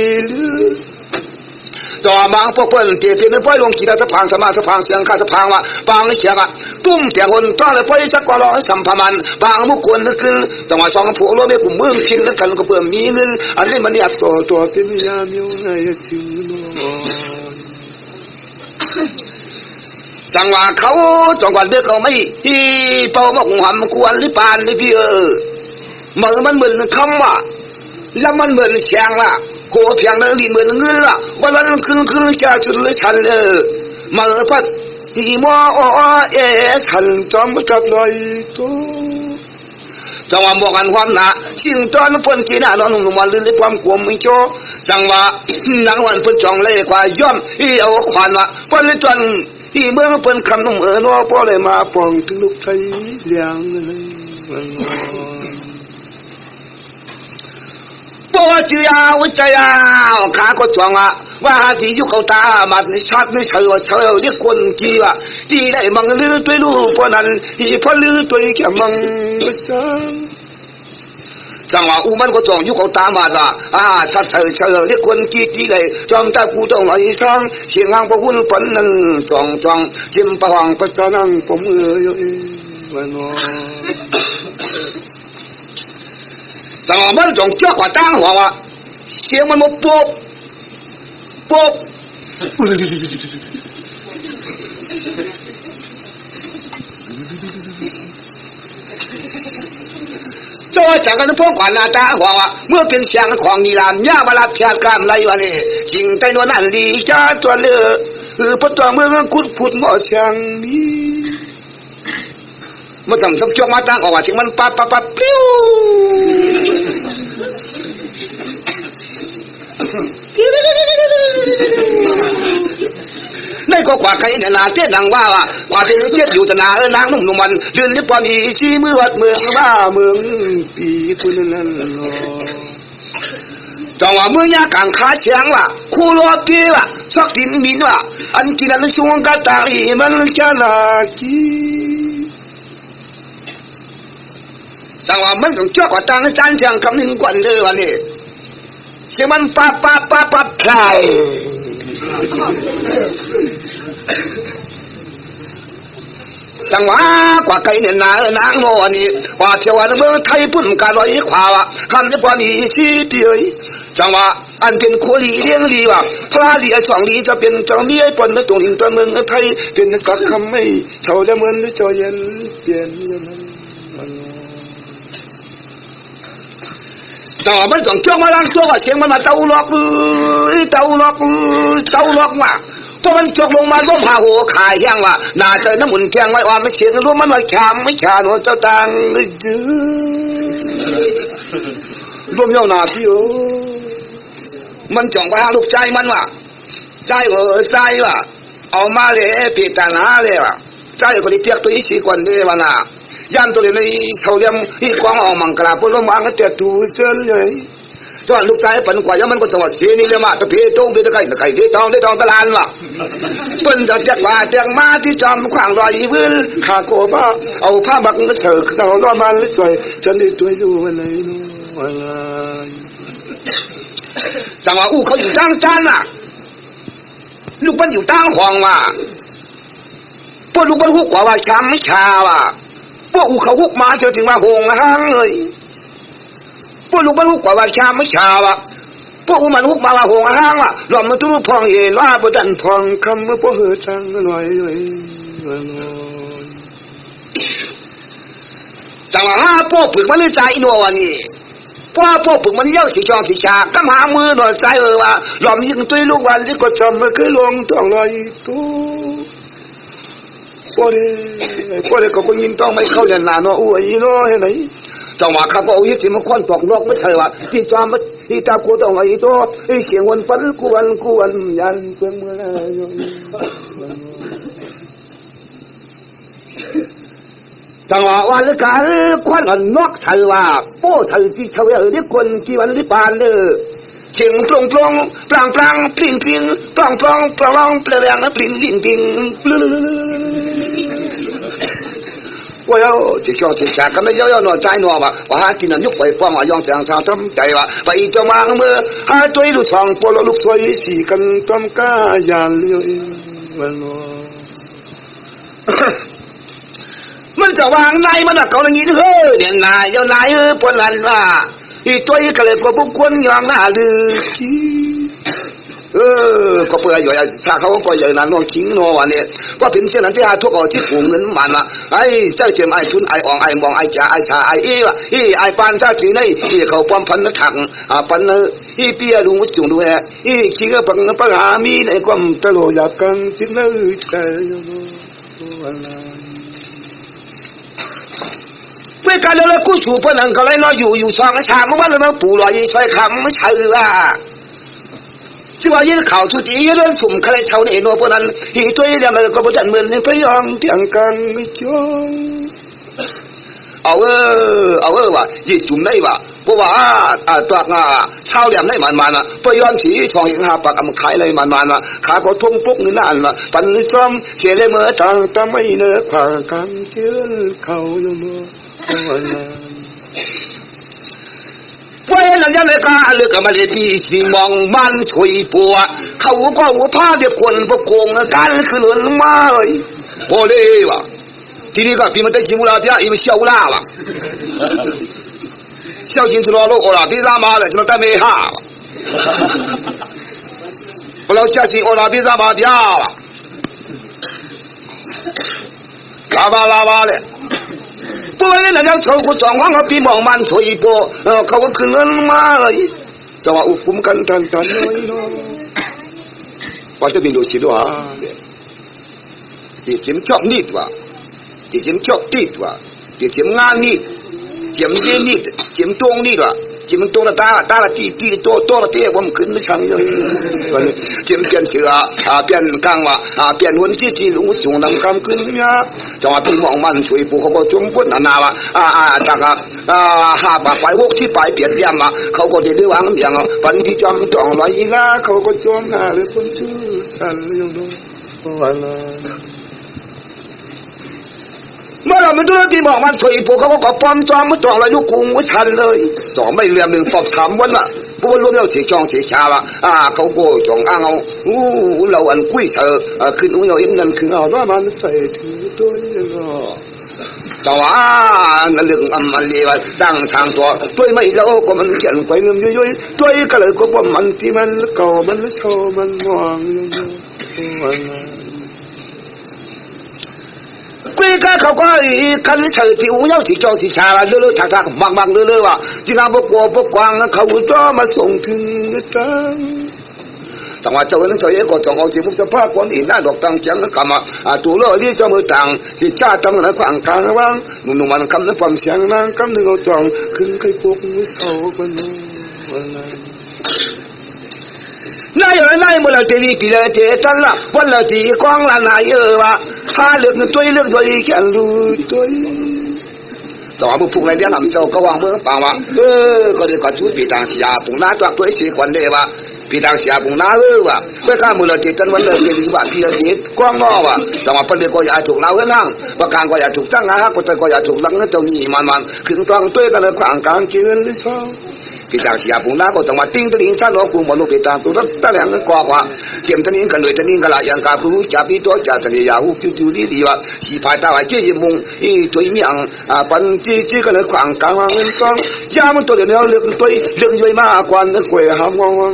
จอมางพวกเปิ้นเตียเป็นป้อยลงกี่ดาสะพางสมาสะพางเสียงข้าสะพางว่าบางเสียงอ่ะตุ้มเตียงคนต้อนเลยป้อยสักกว่าร้อยสัมภามันบางมุกคนนึกขึ้นจังว่าสองผัวรู้ไม่กลุ่มมือทิ้งแล้วกันก็เปิ่มมีเงินอันนี้มันอยากตัวเป็นยามอยู่ในถึงจังว่าเขาจังว่าเด็กเขาไม่ที่เป่ามาหำควรหรือปานหรือพี่มือมันเหมือนคำว่าแล้วมันเหมือนเสียงล่ะโกเพียงนั้นเหมือนเงินล่ะวันคืนจะสุดเลยฉันมือพัดที่มอฉันจอมจับลอยตัวจังว่าบอกกันความหนาสิ่งตอนเพิ่นกินน่ะนอนหนุ่มวันลื่นในความกลัวไม่โจจังว่านังวันเพิ่นจองเลยกว่าย่อมเอาขวานว่าเพิ่นเลยจนที่เมื่อเพิ่นคำนุ่มว่าพอเลยมาปองถึงลูกไทยเลี้ยงปอจือยาวใจยาวขาก็จองว่าที่ยุคเขาตามาในชาติไม่เฉยเรียกคนกี่ว่าที่ได้มังลือตัวลูกพอนั้นที่พอลือตัวแค่มังจังว่าอุมันก็จองยุคเขาตามาจ้ะชาติเฉยเรียกคนกี่ที่ได้จอมตากูต้องไหลสร้างเสียงหางพระหุ่นปันนั้นจองจิ้มปะหางปัจจานังผมวันจั咱们总叫我当皇啊，先我们波，这我讲个那不管那当皇啊，我变相狂你啦，呀巴拉偏干来完嘞，今代我难离家转了，不断我哭我想你。我怎么叫我当皇啊？请问叭，那个挂开的那这能娃娃，挂的这有的那能弄完，人的把你西门话门比不能咯。当我们呀刚开枪了，苦罗别了，说人民了，俺既然兄个当你们家垃圾。当我们从叫我当山上肯定管的完嘞。先问叭来，当我挂概念那我呢，我叫我那么太不敢来夸哇，看着把你西边，当我按边可里两里哇，啪里双里这边这里本的东林专门太边的个看没，朝着门的叫人边。咱们总叫我让做个先，我们斗落嘛，我们做龙嘛，龙下河开香嘛，那在那门前我们先龙们来看没看我就当龙要哪去哦？มันจ่องไปหาลูกใจมันว่ะใจว่ะเอามาเลยปีตาหนาเลยว่ะใจก็ได้เทียบตัวอีสีกวนเลยว่ะนะยันตัวนี้เขาเลี้ยงอีกวางออกมังกรพลมังก็จะดูเจนเลยตัวลูกชายปันกว่ายังมันก็สวัสดิ์นี่เลยมาตะเพตงไปตะไคร้ที่ทองตะลานว่ะเป็นจะจักว่าจักมาที่จอมขวางรอยพื้นขาโกบ้าเอาผ้าบังก็เสือกเอาล้อมันเลยจ่อยจนได้ตัวอยู่วันไหนนู้นจังหวะอู้เขาอยู่ตั้งจานน่ะลูกมันอยู่ตั้งห้องว่ะพวกลูกมันหุกว่าช้ำไม่ชาว่ะพวกอู้เขาหุกมาเจอถึงมาหงห้างเลยพวกลูกมันหุกว่าช้ำไม่ชาว่ะพวกอู้มันหุกมาว่าหงห้างว่ะหล่อมมันตู้พองเย็นว่าบดันพองคำว่าพวกเหือจังหน่อยจังหวะพวกฝึกมันเลยใจนัววันนี้พวกฝึกมันเย้าสีจองสีชาก็หามือหน่อยใจว่าหล่อมยิงตุ้ยลูกวันที่ก็จำไม่เคยลงต้องลอยตู้พอเลยก็คนยินต้องไม่เข้าเรียนนานเนาะอุ้ยเนาะเห็นไหมจังหวะข้าก็อุ้ยที่มันควันตกนอกไม่ใช่ว่าที่จอมมันที่ตากูต้องไอ้ตัวไอ้เสียงวันฝันกูวันยันเพื่อนเมื่อไรจังหวะวันละกันควันอ่อนนอกใช่ว่าโป้ใช่ที่เฉยเรียกคนที่วันที่ปานเลยเสียงปลงปลิงปลองปลองเปลี่ยนปลิงว่าเอาจะชอบจะจากกันไม่ย่อหน่อใจหน่อว่าหากินยุกไปฟ้องว่ายองแสงสาวทำใจว่าไปจะมาเมื่อหาตัวลูกสองปลลูกสวยสี่กันต้มก้ายานเลี้ยวมันจะวางในมันอะเขาอย่างนี้เฮ้ยเนี่ยนายเจ้านายปนนั้นว่าอีตัวอีกเลยก็บุกคนยองหน้าดื้อก็เพื่ออยู่ชาเขาก็อย่างนั้นน้องชิงน้องวันนี้ว่าเป็นเช่นนั้นที่หาทุกข์ที่ผูกเงินมันละไอ้เจ้าเจียมไอ้ทุนไอ้อ่องไอ้มองไอ้จ่าไอ้ชาไอ้ว่ะไอ้ปานชาจีนี่เขาป้อมพันนักถังพันเปียลุงวัดจุงด้วยชิงก็ปังปังหามีในความตลอดอยากกันจิตเลยใจเมื่อการเรากู้ชูเพื่อนเขาเลยนอนอยู่ซองชาเมื่อวันเราปู่ลอยช่วยคำไม่ใช่ว่าชื่อว่ายิ่งข่าวชุดนี้เรื่องสุ่มใครชาวเนี่ยโน่พวกนั้นที่ตัวเรื่องอะไรก็ประจันเหมือนพยองเตียงกันไม่จงเอาว่ะยิ่งสุ่มได้ว่ะเพราะว่าตัวงาชาวเหลี่ยมได้มันอ่ะพยองสีช่องหินหาปากมันขายอะไรมันว่ะขาก็ทุ่งปุ๊กนี่นั่นว่ะปันซ้อมเสียเลยเมื่อทางทำไม่เนื้อผ่ากันเชื่อเขาอยู่เมื่อเพราะนั้นยังไงก็เลือกมาเลยที่สีมองมันช่วยปัวเขาก็หัวผ้าเด็กคนพวกโกงกันคือหลุดมาเลยพอเลยวะทีนี้ก็พี่มันได้ชิมุลาพี่อีมันเชี่ยวล่าวะ小心知道了，我拉比萨马的，怎么带没哈？我老小心，我拉比萨马掉了，拉巴的。不然人家抽个状况，我比忙慢吹波，靠我可能嘛了，就话我们简单咯。我这边就是咯啊，你怎叫你对吧？你怎叫地对吧？你怎安你？怎热你？怎动你了？怎多了打了地多了地，我们跟得上哟。怎变色变钢变文字龙上能干跟呀？就话比忙慢吹波嗰個中本大家下巴快屋去擺別點啊，เขาก็ได้วางอย่างวันที่จำต้องไว้ละเขาก็จำหน้าเลยคนชื่อสันยงดวันเมื่อเราไม่รู้ที่บอกมันถอยพวกเขาก็ป้อมจอมไม่ต้องอะไรยุคกุ้งไม่ทันเลยจ่อไม่เรียมหนึ่งปอบสามวันละพวกรู้แล้วเสียจองเสียชาละเขาก็จองอ้างเอาเราอันกุ้ยเสือขึ้นอุ้ยเราเอ็นนั่นคือเอาว่ามันใส่ถือตัวยังไงจ่อนั่นเรื่องมันเรียกสร้างทางตัวตัวไม่เราก็มันเขียนไปเงินย่อยๆตัวก็เลยก็ป้อมมันที่มันเก่ามันโชว์มันมอง归家เขาก็คันเฉยที่อุ้ยเอาสีจองสีชาละเลื่อยๆทักๆบังๆเลื่อยๆว่าจีน่าบกวบกวางเขาจะมาส่งถึงกันจังหวะเจ้านั้นเจ้าเอ๋ก็จงเอาที่มุกจะพาคนอินได้ดอกตังจังกำมาตัวเลื่อยเลี้ยจมือตังที่จ้าจังนั้นขวางกลางว่างหนุ่มมันคำนั้นความเสียงนั้นคำนึงเอาจองขึ้นใครพวกมือเสาคนนู้นนายอะไรนายเมื่อเราจะรีบไปเลยเจตันละวันเราที่กองละนายว่าถ้าเลือกตัวเลือกตัวแค่รู้ตัวต่อมาพวกนายเดี๋ยวทำเจ้าก็วางเมื่อป่าวว่าก็เดี๋ยวก็ช่วยปีต่างเสียปุ่งน้าตัวตัวเสียคนเดียวว่าปีต่างเสียปุ่งน้าว่าเพื่อข้ามือเราเจตันวันเราจะรีบว่าพี่เราเจกองนอว่าต่อมาประเดี๋ยวก็อย่าถูกเราเรื่องว่าการก็อย่าถูกตั้งนะก็แต่ก็อย่าถูกลังนั่นตรงนี้มันขึ้นกลางตัวกันเลยขวางกลางเชื่อหรือเปล่าพี่ต่างเสียปุ่งน้าก็ต้องมาติ้งติ้งสั้นน้องกูมันลูกปีต่างตัวตั้งแหล่งกว่าเจียมติ้งกันเลยติ้งกันละอย่างการผู้จับพี่ตัวจับเสียยาวจู่ๆดีว่าสีพายตาไว้เจี๊ยบมุงตัวเมียงปันจี้กันเลยขวางกลางเงินกองยามันตัวเดียวเลือกตัวเลือกย่อยมากกว่านั้นกวยหามวัง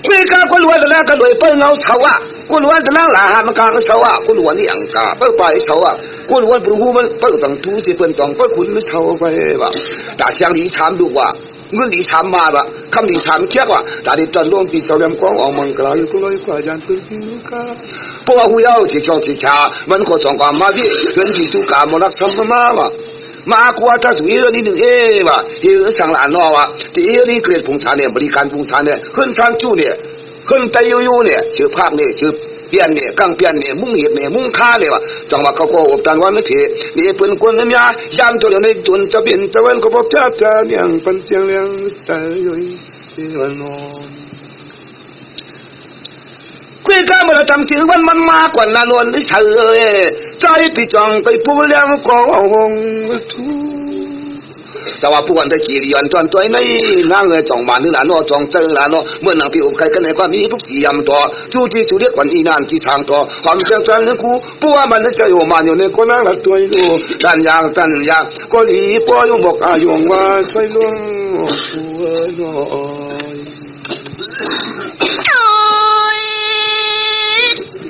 คุยกันคนรวยแต่ละกันรวยเปิ้ลเงาเสาอ่ะคนรวยแต่ละหลามันกลางเสาอ่ะคนรวยนี่อังกาเปิ้ลไปเสาอ่ะคนรวยปลูกมันเปิ้ลต้องทูสิเปิ้ลต้องเปิ้ลคุณไม่เสาไปว่ะแต่เสียงดีถามดูว่าเงินดีถามมาว่ะคำดีถามเทียบว่ะแต่ดีตอนลงปีเสาเลี้ยงกองออกมังกรอยู่ก็ลอยกว่ายันปืนที่ลูกาเพราะว่าหุยเอาสิเจ้าสิชามันก็ส่งความมาพี่เงินที่สุกามันรักสมมาว่ะมากว่าถ้าสุยเรื่องนี้หนึ่งว่ะเฮ้ยสั่งหลานนอว่ะที่นี่เกลียดผงชาเนี่ยบริการผงชาเนี่ยขึ้นทางจู่เนี่ยขึ้นไตยูเนี่ยชื่อภาคเนี่ยชื่อเปลี่ยนเนี่ยกังเปลี่ยนเนี่ยมุ่งเหตุเนี่ยมุ่งฆ่าเนี่ยว่ะจังหวะเขาก็อบตันวันไม่เพียนี่เป็นคนน้ำยายามตัวในตุนจะเปลี่ยนจะเว้นก็พบจะอย่างปัญจเลี้ยงใจย่อยวันนอนคุยกันเมื่อเราทำสิ่งวันมันมากกว่านั้นวันที่เฉยใจปีจองไปพูดเรื่องกองทุแต่ว่าผู้วันตะกี้ย้อนตอนตัวไม่นั่งเลยจ่องมาหรือหลานนอจ่องเจอหลานนอเมื่อนางพี่อบใครกันในความมีทุกสิ่งตัวจู่ที่สุดเรียกวันอีนานที่ทางตัวความเชื่อใจนึกคู่ผู้ว่ามันจะอยู่มาอยู่ในคนนั้นละตัวอยู่ดันยางก็หลีปอยบอกอายุว่าใช่ล่วงหัว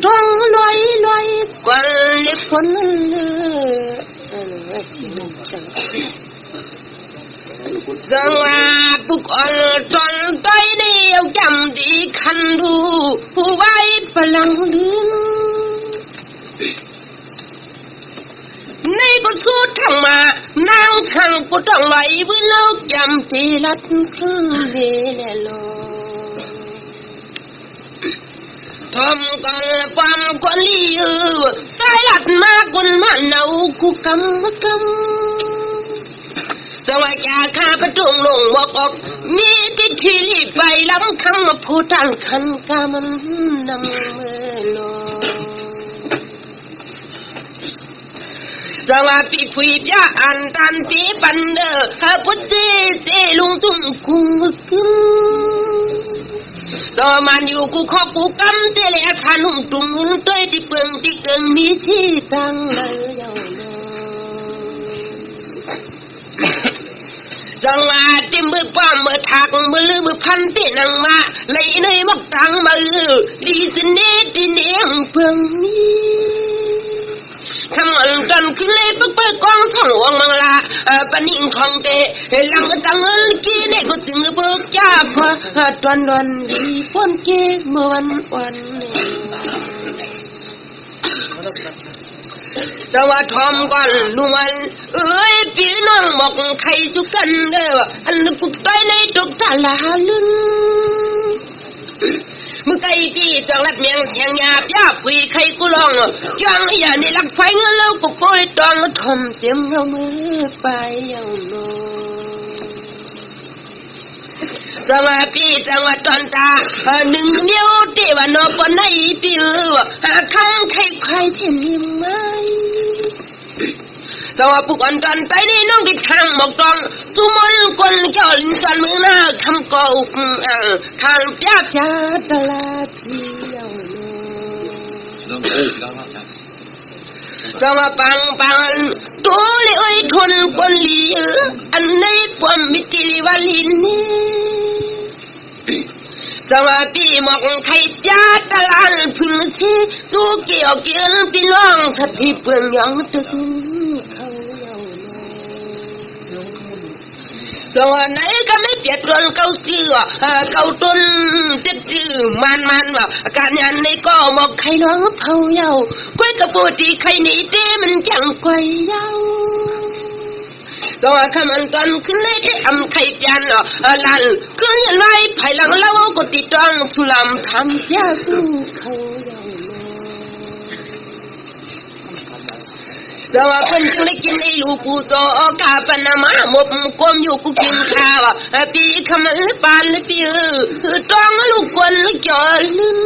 ท้องลอยกว่าเล็กคนสังอาปุกอัลจนต้อยเดียวจำดีคันดูผู้ไว้พลังลืมนี่ก็สู้ทั้งมานางช่างก็ต้องไหววิโลกจำที่รัดครึ่งเฮแน่นอนทำกันความคนลีสายหลัดมากคนมันเอาคู่กำสวัสดีข้าประตูลงบอกออกมีที่ที่ไปล้ำคำมาพูดอันคันกามันนำเมื่อลอยสวัสดีผู้ยาอันตันตีปันเดอฮะพุทธิเสลุงตุ้งกุ้งกึมต่อมันอยู่กูขอกูกำเตะเลยขันหุ่งตุ้งหุ่นตัวที่เปิงที่เกิงมีชีตังเลยยาว จังหวะที่มือป้อมมือถักมือลือมือพันที่นังมาเลยในมักตังมือดีสิเนติเนียงเพิ่งนี้ทำอันจนขึ้นเลยปักเปิดกองท่องวงมังลาปนิ่งทองเตะลังตังเงินกี้เนี่ยก็ถึงเบิกจ้าพอตอนวันดีฝนเกเมื่อวันแต่ว่าทอมก่อนลุงวันเอ้ยพี่น้องบอกใครทุกกันเด้ออันปุกใต้ในตุกตาลาลึงมึงไก่พี่จังรัดเมียงแทงยาบยาปุยใครกูลองจังอย่าในหลักไฟเงินแล้วกูโปรยตองทอมเต็มเงามือไปเอาโนจังหวะพี่จังหวะตอนตาหนึ่งเดียวเทวันนปนในพี่หาคำใครเทียนยิ้มไหมจังหวะปุกอันตอนใจนี่น้องติดทางหมอกตองสุมนกวนเจ้าลินตอนมือหน้าคำกอุกทางยาจาตลาพี่เอาจังหวะปังตัวเลยอ้อยทนคนลีอันในปวมมิตรวาลินนี่จังหวะพี่หมอกไข่ยาตลาดพึ่งชีสู้เกี่ยวเกี่ยนพี่น้องสัตย์ที่เปลืองยังตึกจังหวะไหนก็ไม่เปลี่ยนตนเก่าเสือเก่าตนเจ็ดจื้อมันว่าการงานในก็หมอกไข่ร้องเผาเยาก้อยกระโปตีไข่หนีเต้มันจังก้อยเยาตัวขมันกันขึ้นในที่อำไข่จันลันขึ้นยันไว้ภายหลังเล่ากติดต้องสุลำทำยาสู้เขาเยาตัวคนจึงได้กินในลูกปูโตกาปนามาหมกกลมอยู่กูกินข้าวปีขมันปานเลยปีต้องลูกคนจอลึง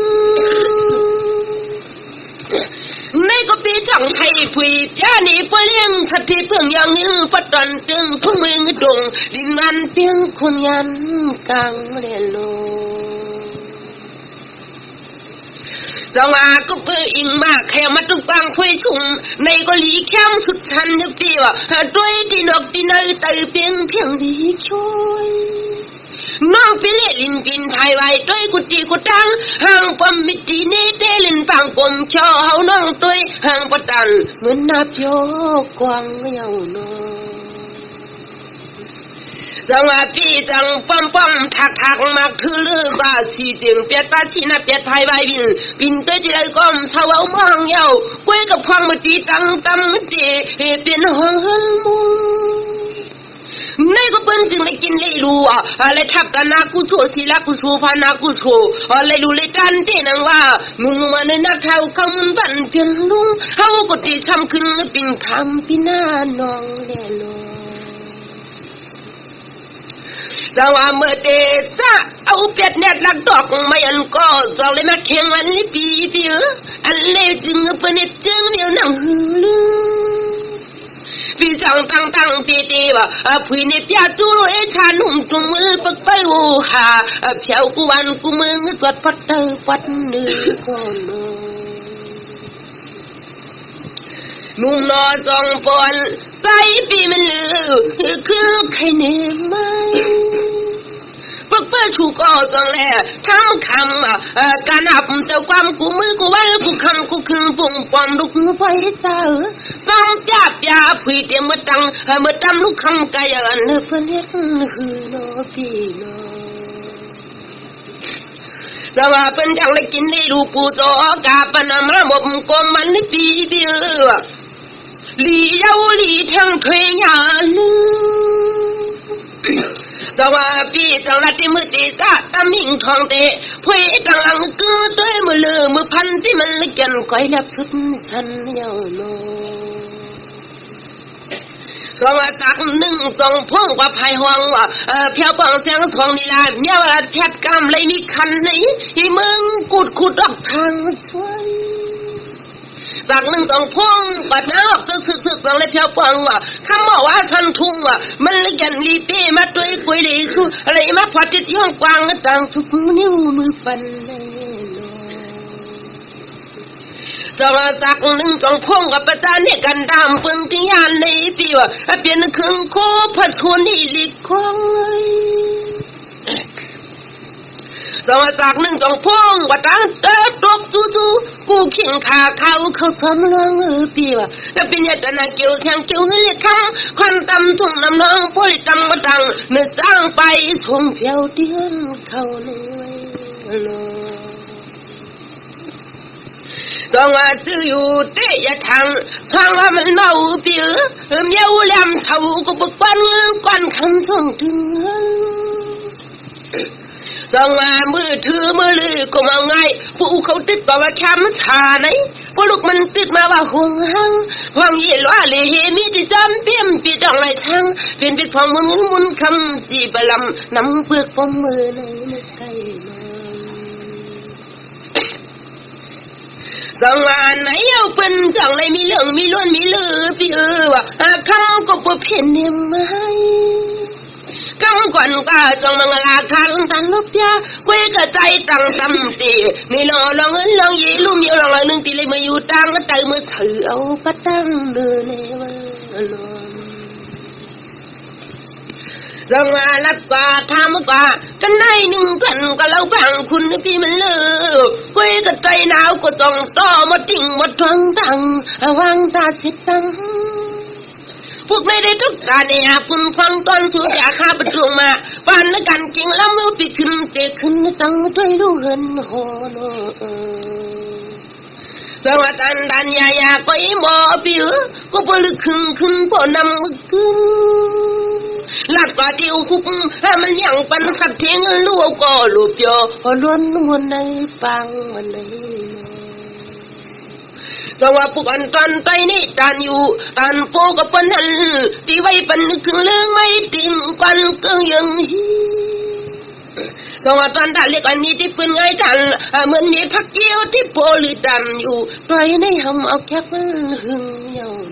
ในก็ปีจังไทยผุยยาหนีเปลี่ยงสัตย์ที่เพิ่งยังยื้อปัดตันตึงทุ่งเมืองดงดินมันเพียงคนยันกลางเรโลจังหวะก็เปิดอิงมากแค่มาตุ้งปังคุยชุ่มในก็หลีแค้มสุดชันจะปีว่าด้วยที่นกที่เนยเตยเพียงดีช่วยน้องฟิเลลินปินไทยไว้ด้วยกุฏิกุตังห่างปมมิตีเนเตลินปังปมชอเฮาน้องด้วยห่างปตันเงินนับโยกวางเยาโนจังหวะพี่จังป้อมถักมากคือลือกว่าสีเตียงเปียตาชีนาเปียไทยไว้บินตัวที่ไรก้มเท้าเอามองเยาก้วยกับความมือตีตังตำมือตีเป็นห้องมุงในก็เป็นจึงได้กินเลยรู้อะไรทับกันนากุโซศิลากุโซพานากุโซอะไรรู้เลยกันเตนังว่ามึงมันนักเท้าคำบันเพียงลุงเฮาก็ตีทำขึ้นปิงคำปีหน้าน้องแน่นอนจังหวะเมื่อเดซะเอาเป็ดเน็ตลักดอกไม่อันก็จังเลยมาเข่งอันนี้ปีอันเล่จึงเป็นเน็ตจึงเดียวนั่งลืมพี่จังตั้งตีว่าผู้ในเปียจูโรเอชานุ่มจุงมือปักไปโอหาเพียวกูวันกูมือสวดปัดเตอปัดเนื้อคนนุ่มนอจองปอนใจปีมันลือคือใครเนมปักเปิดชูก็จังแลทำคำการนับเจ้าความกูมือกูวันกูคำกูคืนปุ่งปอมลูกไฟเจ้าต้องจับยาผีเตรียมมาตั้งมาทำลูกคำกายอันเพื่อนเฮ็ดคือโนพี่โนแต่ว่าเป็นจังเลยกินได้ดูปูโตกาปนามาหมกกลมมันปีลีเย้าลีทั้งเพลงยาลืแต่ว่าพี่จังรัดที่มือตีตาตามิ่งทองเตะพวยจังหลังกือด้วยมือเลือมือพันที่มันเกี่ยนก้อยลับสุดฉันเยาโนสองตักหนึ่งสองพ่องว่าภายห้องว่าเพียวปองเสียงทองนี่ละเมียวแทบกำเลยมีคันนี้ที่มึงขุดออกทางสวยจากหนึ่งสองพ่องปัดน้ำออกสึกๆเลยเพียวปองว่าคำบอกว่าทันทุ่งว่ามันเลยกันรีเป้มาด้วยกุยเลยชูอะไรมาพอติดที่ห้องกวางต่างสุกนิ้วมือปันเลยส จงสักหนึ่งจงพงกับประจานเนี่ยกันตามปึงที่ยานในปีว่าเปลี่ยนเครื่องโคพัดคนที่ลิกคงจงสักหนึ่งจงพงว่าตั้งเติบตกจู่ๆกูขิงขาเขาสมลองปีว่าเป็นยาตนาเกี่ยวแข่งเกี่ยวเรียกคำควันตำทุ่งน้ำน้องพลิกรรมมาดังเนื้อจ้างไปส่งเพียวเดือนเขาหน่วยต้องว่าซื้ออยู่เตะยาทางทางว่ามันเมาเปียเมียวแหลมเท่าก็บกวันคำส่งถึงต้องว่ามือถือมือลือก็มาไงผู้เขาติดบอกว่าแค่มันชาไหนพวกลูกมันติดมาว่าห่วงหังห่วงเยี่ยว่าเลยเฮมีที่จำเปี่ยมปีดองไรทางเป็นปิดฟองมุนคำจีบลำน้ำเปลือกฟองมือในมือไก่สังวานไหนเอาเป็นจังไรมีเรื่องมีล้วนมีลือพี่ว่าคำก็บ่เพี้ยนเนี่ยไม่กำก่อนก็จงมังลาคันตันลบยาเวกใจตั้งตำตีนี่ลองเงินลองยีลุ่มอยู่ลองหนึ่งตีเลยมาอยู่ตั้งก็ใจมือถือเอาปะตั้งเดินในวันลมจังว่าลัดกว่าทำกว่ากันได้หนึ่งกันก็เราบางคุณพี่มันเลือกเวกใจหนาวก็ต้องต่อมาติ่งมาทวงตังวางตาสิตังพวกไม่ได้ทุกการเนี่ยคุณฟังตอนสุดอยากข้าประตูมาปานนักการจริงแล้วมือปีขึ้นเตะขึ้นตั้งด้วยลูกเหินหอนสวัสดิ์ดันยาก็อีหมอผิวก็ปลึกขึ้นพอนำมือขึ้นลัดกว่าที่คุกให้มันยังปันขัดเทียงลูกก็ลูกเปียวพอล้วนมันในปังมันในแต่ว่าพวกอันตันไปนี่ตันอยู่ตันโปกับปันหันที่ไว้ปันครึ่งเรื่องไม่ติ่งปันเกิงยังฮีแต่ว่าตันด่าเล็กอันนี้ที่เป็นไงตันเหมือนมีพักเกี้ยวที่โปลิตันอยู่ปล่อยในหำเอาแค่มันหึงเยาว์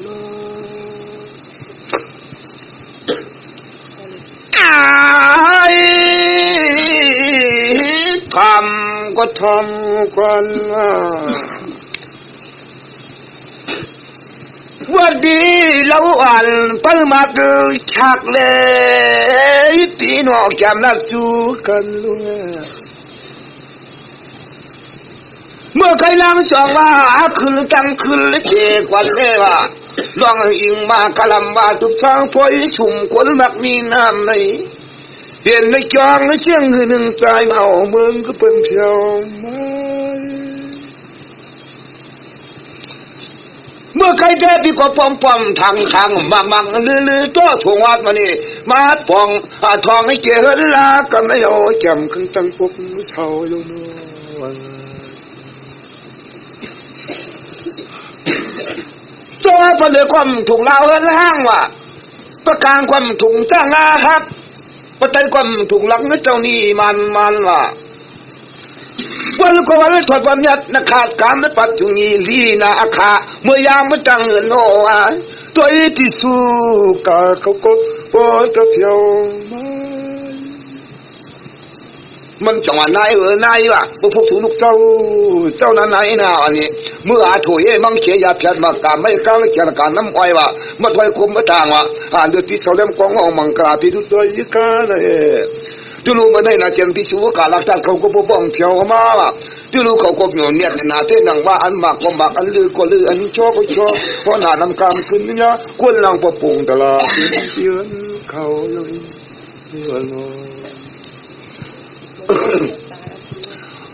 ทำก็ทำกันว่าดีเราอ่านไปมาดูฉากเลยปีนอกแก้มนักจูกันลุงเมื่อใครนั่งสองว่าคืนตั้งคืนและเจกวันเล่ว่าลองอิงมากะลำว่าทุกทางพอยชุ่มคนมักมีน้ำในเปลี่ยนในจองในเชียงหนึ่งใจเอาเมืองก็เป็นเพียวมาเมื่อใครได้พี่ก็ป้อมทางมังลือตัวทวงวัดมานี่มาปองทองให้เกลือลากันไม่เอาแจ่มขึ้นตั้งปุ๊บเช้าอยู่นอนตัวประเดี๋ยวความถูกเล่าเฮือนห้างว่าประการความถูกจ้างงาครับประเด็นความถูกหลังนั่นเจ้านี่มันว่าวันก็วันถอดวันยัดนักขาดการนักปัจจุบันลีนาอาคาเมื่อยามมันตั้งเงินโอ้ยตัวที่สู้กับเขาก็พอจะเที่ยวมันจังหวะนายนายว่ะพวกถูกลูกเจ้านั้นนายน่ะอันนี้เมื่ออาถอยมังเขียยาเพียรมากาไม่กล้าไม่เขียนการน้ำอ้อยว่ะมาถอยคุมมาต่างว่ะเดือดที่เสาเล่มกองเอามังกาพิทุตัวยิ่งกันเลยดูรู้มาได้นะเจมพิสูจน์การรักษาเขาก็ป้องเที่ยวมาว่ะดูรู้เขาก็เหนียวเนี่ยนาเท่นังว่าอันมากก็มากอันลือก็ลืออันชอบก็ชอบเพราะหน้านำกามขึ้นเนี่ยคนลังประปงตลาดเยือนเขาเลย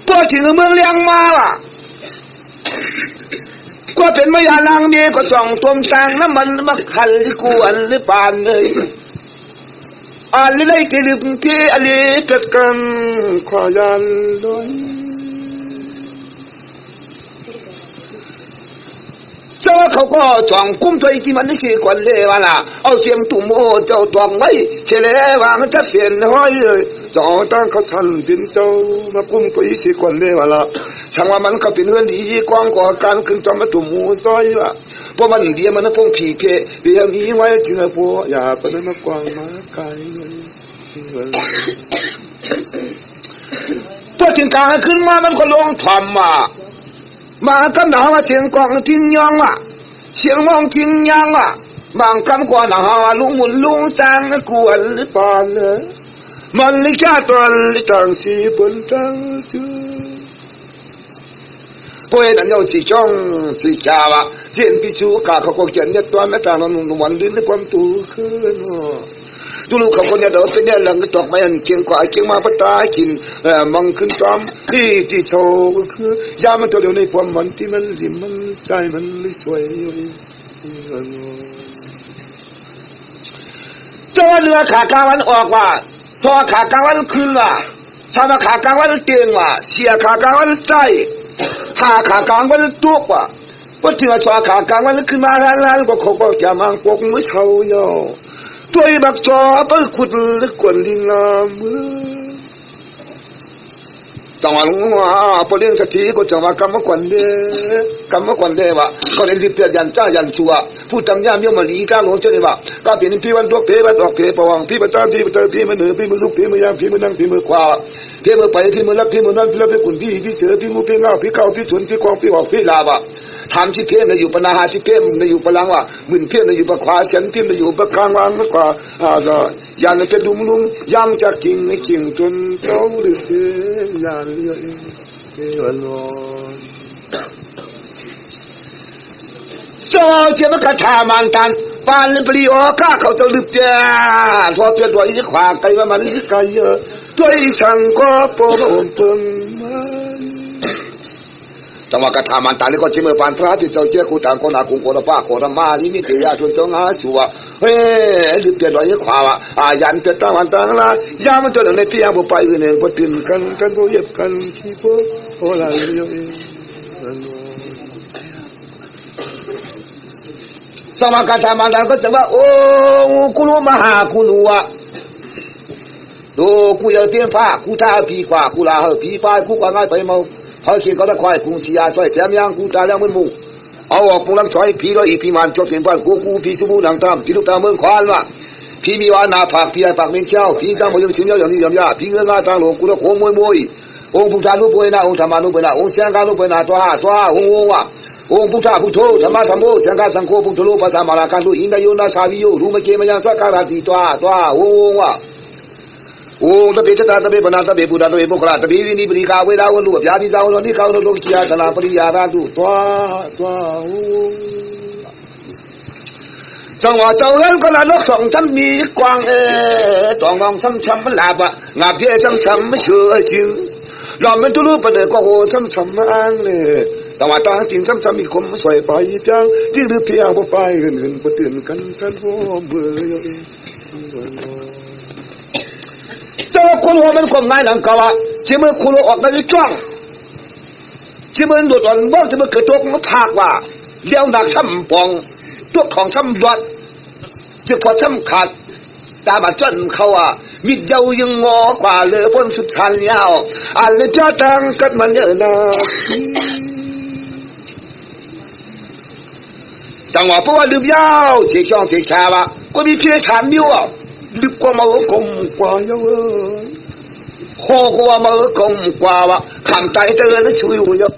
พอถึงเมืองเลี้ยงมาล่ะก็เป็นมายานางเมียก็ส่องทมตางน้ำมันมักขันหรือกวนหรือปานเลยอะไรที่ลืมที่อะไรเกิดกันขอยันด้วยเจ้าเขาก็ส่องคุ้มตัวที่มันได้ชื่อกวนเลยวะล่ะเอาเสียงตุ่มโอเจ้าตวงไว้เฉลยวางจะเสียนห้อยเลยจอตั้งเขาทันเป็นเจ้ามาคุ้มตัวอีสิกวนเลยวะล่ะช่างว่ามันก็เป็นเรื่องดีกว้างกว่าการขึ้นจอมตุ่มโอซ้อยว่ะเพราะมันเดียมันพงผีเพเบียมีไว้ถึงพวกอย่าไปมากว้างมาไกลพอถึงกลางขึ้นมามันก็ลงทำมา马干那话情况挺样啊，情况挺样啊，忙干过那话龙门龙山过了半了，门里家端里当西本当就。不会但有其中是假话，见必须卡靠国人一段没当那弄完了那关都很哦。dulu kau punya dah punya lang tok mayan king kwa king ma pata kin mang kun tam ti cho ya ma to ni pom man ti man lim man chai man li soi choเรือขากลางวันออกว่าซอขากลางวันขึ้นว่าชามาขากลางวันเตียงว่าเสียขากลางวันใจหาขากลางวันตัวว่าพอถึงซอขากลางวันขึ้นมาล้านก็เขาก็จะมังปกมือเช้าโยตัวบักจอไปขุดลึกกว่าลิงลามจังหวะลุงว่าพอเลี้ยงสักทีก็จังหวะกำมะกวนเดวะเขาเรียนที่เปลี่ยนยันจ้ายันชัวพูดตำยามเยอะมาลีก้าหลงเช่นว่าก็เปลี่ยนพี่วันตัวเพวันตัวเพปวังพี่ประจานพี่ประเตอพี่มือเหนือพี่มือลุกพี่มือยามพี่มือนั่งพี่มือขวาพี่มือไปพี่มือรับพี่มือนั่นพี่รับพี่กุนพี่เสือพี่มูพี่เงาพี่เก้าพี่ชนพี่กองพี่ออกพี่ลาบะทำชิเพี้ยนอยู่ปนาหาชิเพี้ยนอยู่ปลังว่าหมื่นเพี้ยนอยู่ปะขวาเสียนเพี้ยนอยู่ปะกลางวางกว่ายันเป็นดุมลุงยังจะกิ่งไม่กิ่งจนเจ้าหรือยันเลี้ยเลี้ยลอยโซ่เจ้ามันกระทามันตันปานปลีโอข้าเขาจะลืบเจ้าพอเปลี่ยนตัวอีกขวาไกลว่ามันอีกไกลเยอะตัวอีสังก็โปรมเพิ่งจังหวะกระทามันตานี่ก็จิมเมปานพระที่เจ้าเจ้ากูต่างคนอากุงโกระป้าโกระมานี่มีเกียรติชนเจ้าหาสัวเฮ้ยลืบเปลี่ยนตัวอีกขวาว่ายันเกิดตั้งวันตั้งละยามมันจนในพี่ยังบ่ไปอื่นเองบ่ตื่นกันบ่เย็บกันขี้โพโอลาเยสมการทำมันก็จะว่าโอ้กูรู้มหากูรู้ว่าดูกูอยากเตี้ยฟ้ากูท่าผีกว่ากูลาเหอผีฟ้ากูกว่าง่ายไปเมาเขาเขียนก็ได้ควายกูเสียช่วยแถมยังกูตายแล้วมันมุ่งเอาออกกูรังช่วยผีร้อยอีผีมันจบเปลี่ยนบ้านกูผีสมุนหนังตามผีลูกตาเมืองควานว่าผีมีวานาผักผีไอ้ปากเมียนเจ้าผีจ้างมายังสิงเจ้าอย่างนี้อย่างยาผีเงื้อทางหลวงกูต้องโค้งมวยองค์พุทธานุปนาองค์ธรรมานุปนาองค์เสียงกานุปนาตัวองค์ว่าองค์พุทธะพุทโธธรรมะธรรมโมสังฆะสังโฆพุทโธโลภะสามารากันตุอินทโยนาสาวิโยรูมเกมยังสักการะติตัวองค์ว่าองค์ตะเบตตาตะเบปนาตะเบปุตตะตะเบปุกระตะเบวินิปริกาเวลาวันลุยาดิสาวโนนิกาวโนโลกิยาตนาปริยาราตุจังหวะเจ้าเล่นก็ละนกสองชั้นมีกวางตองมองช้ำๆมันหลับอ่ะงาเพี้ยช้ำๆไม่เชื่อจริงหล่อมเป็นตุลุปเดก็โหช้ำๆมาอ้างเลยจังหวะตาจริงช้ำๆมีคมสวยไปจังที่ลือเพียงบ่ไปเงินบ่ตื่นกันบ่เบื่อเจ้าคนหัวมันคมง่ายหนังกะว่าที่มือคุณออกมาได้จ้องที่มือหลุดอ่อนบ้างที่มือเกิดตัวมันพากว่าเลี้ยวหนักช้ำปองตัวของช้ำดอดที่พอช้ำขาดตาบาดจนเขาอ่ะมิดเยายังงอกว่าเลยพ้นสุดทันยาวอันเลยเจ้าตังกัดมันเยอะนะจังหวะเพราะว่าลืมยาวเสียช่องเสียชาวะก็มีเพียง3 นิ้วอ่ะลืมกว่ามาคมกว่าเยอะโหกว่ามาคมกว่าวะคำใจเตือนช่วยอยู่เยอะ